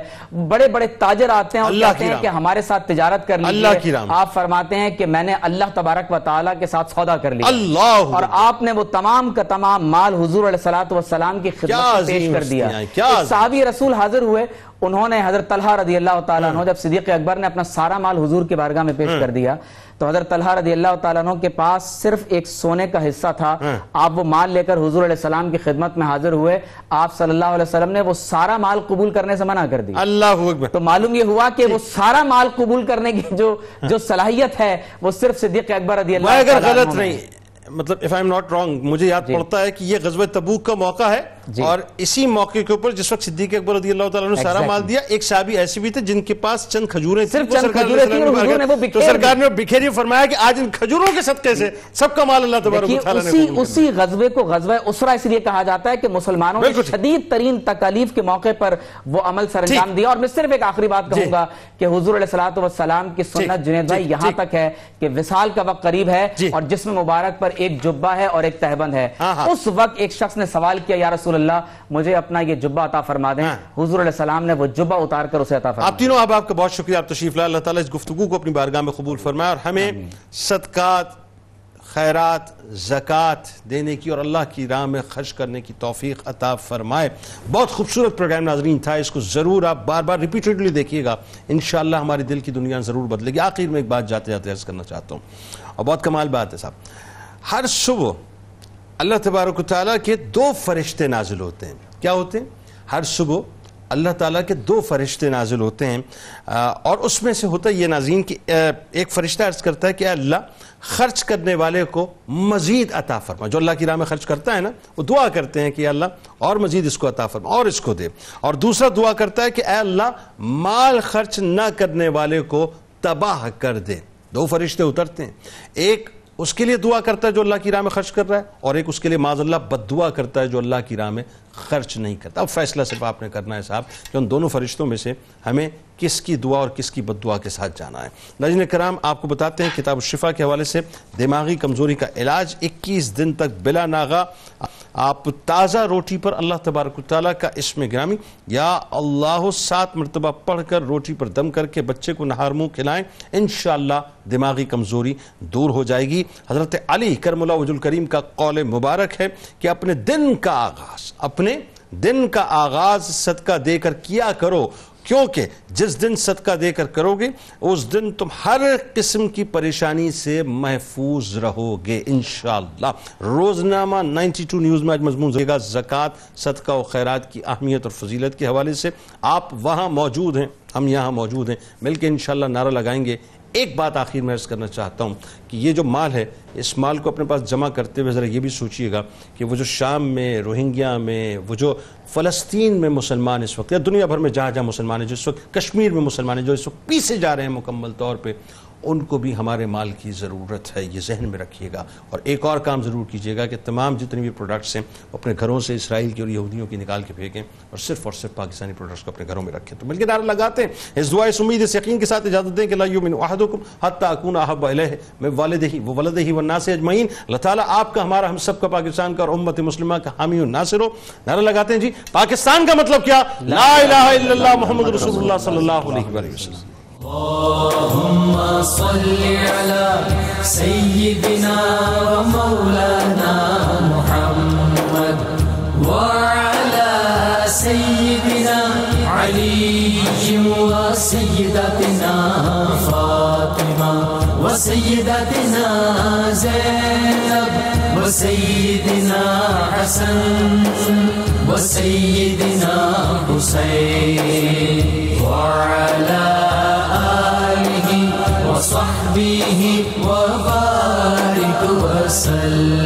بڑے بڑے تاجر آتے ہیں اور کہتے ہیں کہ ہمارے ساتھ تجارت کر لیجیے، آپ فرماتے ہیں کہ میں نے اللہ تبارک و تعالیٰ کے ساتھ سودا کر لیا، اور آپ نے وہ تمام کا تمام مال حضور علیہ السلام کی خدمت میں پیش کر دیا۔ صحابی رسول حاضر ہوئے، انہوں نے حضرت طلحہ رضی اللہ تعالیٰ عنہ، جب صدیق اکبر نے اپنا سارا مال حضور کی بارگاہ میں پیش کر دیا تو حضرت طلحہ رضی اللہ تعالیٰ عنہ کے پاس صرف ایک سونے کا حصہ تھا، آپ وہ مال لے کر حضور علیہ السلام کی خدمت میں حاضر ہوئے، آپ صلی اللہ علیہ وسلم نے وہ سارا مال قبول کرنے سے منع کر دیا۔ اللہ اکبر۔ تو معلوم یہ ہوا کہ وہ سارا مال قبول کرنے کی جو صلاحیت ہے وہ صرف صدیق اکبر رضی اللہ تعالیٰ عنہ۔ اگر غلط نہیں، مطلب if I'm not wrong، مجھے یاد پڑتا ہے کہ یہ غزوہ تبوک کا موقع ہے اور اسی موقع کے اوپر جس وقت صدیق اکبر رضی اللہ تعالیٰ نے سارا مال دیا، ایک صحابی ایسے بھی تھے جن کے پاس چند کھجوریں تھیں، تو سرکار نے بکھیری فرمایا کہ آج ان کھجوروں کے صدقے سے سب کا مال اللہ تبارک و تعالیٰ نے قبول کر۔ اسی غزوے کو غزوہ اسرہ اس لیے کہا جاتا ہے کہ مسلمانوں نے شدید تکالیف کے موقع پر وہ عمل سر انجام دیا۔ اور میں صرف ایک آخری بات کہوں گا کہ حضور علیہ السلام کی سنت جنید بھائی یہاں تک ہے کہ وصال کا وقت قریب ہے اور جسم مبارک پر ایک جبہ ہے اور ایک تہبند ہے، اس وقت ایک شخص نے سوال کیا، یا رسول اللہ مجھے اپنا یہ جبہ عطا فرما دیں، حضور علیہ السلام نے وہ جبہ اتار کر اسے عطا فرما دیا۔ آپ تینوں آپ کا بہت شکریہ، آپ تشریف لائے، اللہ تعالیٰ اس گفتگو کو اپنی بارگاہ میں قبول فرمائے اور ہمیں صدقات، خیرات، زکوٰۃ دینے کی اور اللہ کی راہ میں خرچ کرنے کی توفیق عطا فرمائے۔ بہت خوبصورت پروگرام ناظرین تھا، اس کو ضرور آپ بار بار ریپیٹڈلی دیکھیے گا، انشاءاللہ ہماری دل کی دنیا ضرور بدلے گی۔ آخر میں ایک بات جاتے جاتے عرض کرنا چاہتا ہوں اور بہت کمال بات ہے صاحب، ہر صبح اللہ تبارک و تعالیٰ کے 2 فرشتے نازل ہوتے ہیں۔ کیا ہوتے ہیں؟ ہر صبح اللہ تعالیٰ کے 2 فرشتے نازل ہوتے ہیں اور اس میں سے ہوتا ہے یہ ناظرین کہ ایک فرشتہ عرض کرتا ہے کہ اے اللہ خرچ کرنے والے کو مزید عطا فرما، جو اللہ کی راہ میں خرچ کرتا ہے نا وہ دعا کرتے ہیں کہ اے اللہ اور مزید اس کو عطا فرما اور اس کو دے، اور دوسرا دعا کرتا ہے کہ اے اللہ مال خرچ نہ کرنے والے کو تباہ کر دے۔ 2 فرشتے اترتے ہیں، ایک اس کے لیے دعا کرتا ہے جو اللہ کی راہ میں خرچ کر رہا ہے اور ایک اس کے لیے معاذ اللہ بد دعا کرتا ہے جو اللہ کی راہ میں خرچ نہیں کرتا۔ اب فیصلہ صرف آپ نے کرنا ہے صاحب کہ ان دونوں فرشتوں میں سے ہمیں کس کی دعا اور کس کی بد دعا کے ساتھ جانا ہے۔ ناظرین کرام، آپ کو بتاتے ہیں کتاب الشفا کے حوالے سے دماغی کمزوری کا علاج 21 دن تک بلا ناغہ آپ تازہ روٹی پر اللہ تبارک و تعالیٰ کا اسم گرامی یا اللہ 7 مرتبہ پڑھ کر روٹی پر دم کر کے بچے کو نہار منہ کھلائیں، انشاءاللہ دماغی کمزوری دور ہو جائے گی۔ حضرت علی کرم اللہ وجہ الکریم کا قول مبارک ہے کہ اپنے دن کا آغاز صدقہ دے کر کیا کرو، کیونکہ جس دن صدقہ دے کر کرو گے اس دن تم ہر قسم کی پریشانی سے محفوظ رہو گے انشاءاللہ۔ روزنامہ 92 نیوز میں آج مضمون رہے گا زکوٰۃ، صدقہ و خیرات کی اہمیت اور فضیلت کے حوالے سے۔ آپ وہاں موجود ہیں، ہم یہاں موجود ہیں، مل کے انشاءاللہ نعرہ لگائیں گے۔ ایک بات آخر میں عرض کرنا چاہتا ہوں کہ یہ جو مال ہے اس مال کو اپنے پاس جمع کرتے ہوئے ذرا یہ بھی سوچئے گا کہ وہ جو شام میں، روہنگیا میں، وہ جو فلسطین میں مسلمان اس وقت یا دنیا بھر میں جہاں جہاں مسلمان ہیں، جو اس وقت کشمیر میں مسلمان ہیں جو اس وقت پیسے جا رہے ہیں مکمل طور پہ، ان کو بھی ہمارے مال کی ضرورت ہے، یہ ذہن میں رکھیے گا۔ اور ایک اور کام ضرور کیجیے گا کہ تمام جتنی بھی پروڈکٹس ہیں اپنے گھروں سے اسرائیل کی اور یہودیوں کی نکال کے پھینکیں اور صرف پاکستانی پروڈکٹس کو اپنے گھروں میں رکھیں۔ تو مل کے نعرہ لگاتے ہیں، اس دعا اس امید اس یقین کے ساتھ اجازت دیں کہ لا یؤمن احدکم حتی اکون احب الیہ من والدہ وولدہ والناس اجمعین۔ اللہ تعالیٰ آپ کا، ہمارا، ہم سب کا، پاکستان کا اور امت مسلمہ کا حامی و ناصر ہو۔ نعرہ لگاتے ہیں جی، پاکستان کا مطلب کیا؟ لا الہ الا اللہ محمد رسول اللہ صلی اللہ علیہ وآلہ وسلم۔ اللهم صل على سيدنا ومولانا محمد وعلى سيدنا علي وسيدتنا فاطمة وسيدتنا زينب وسيدنا حسن وسيدنا حسين وعلى آله وصحبه وبارك وسلم۔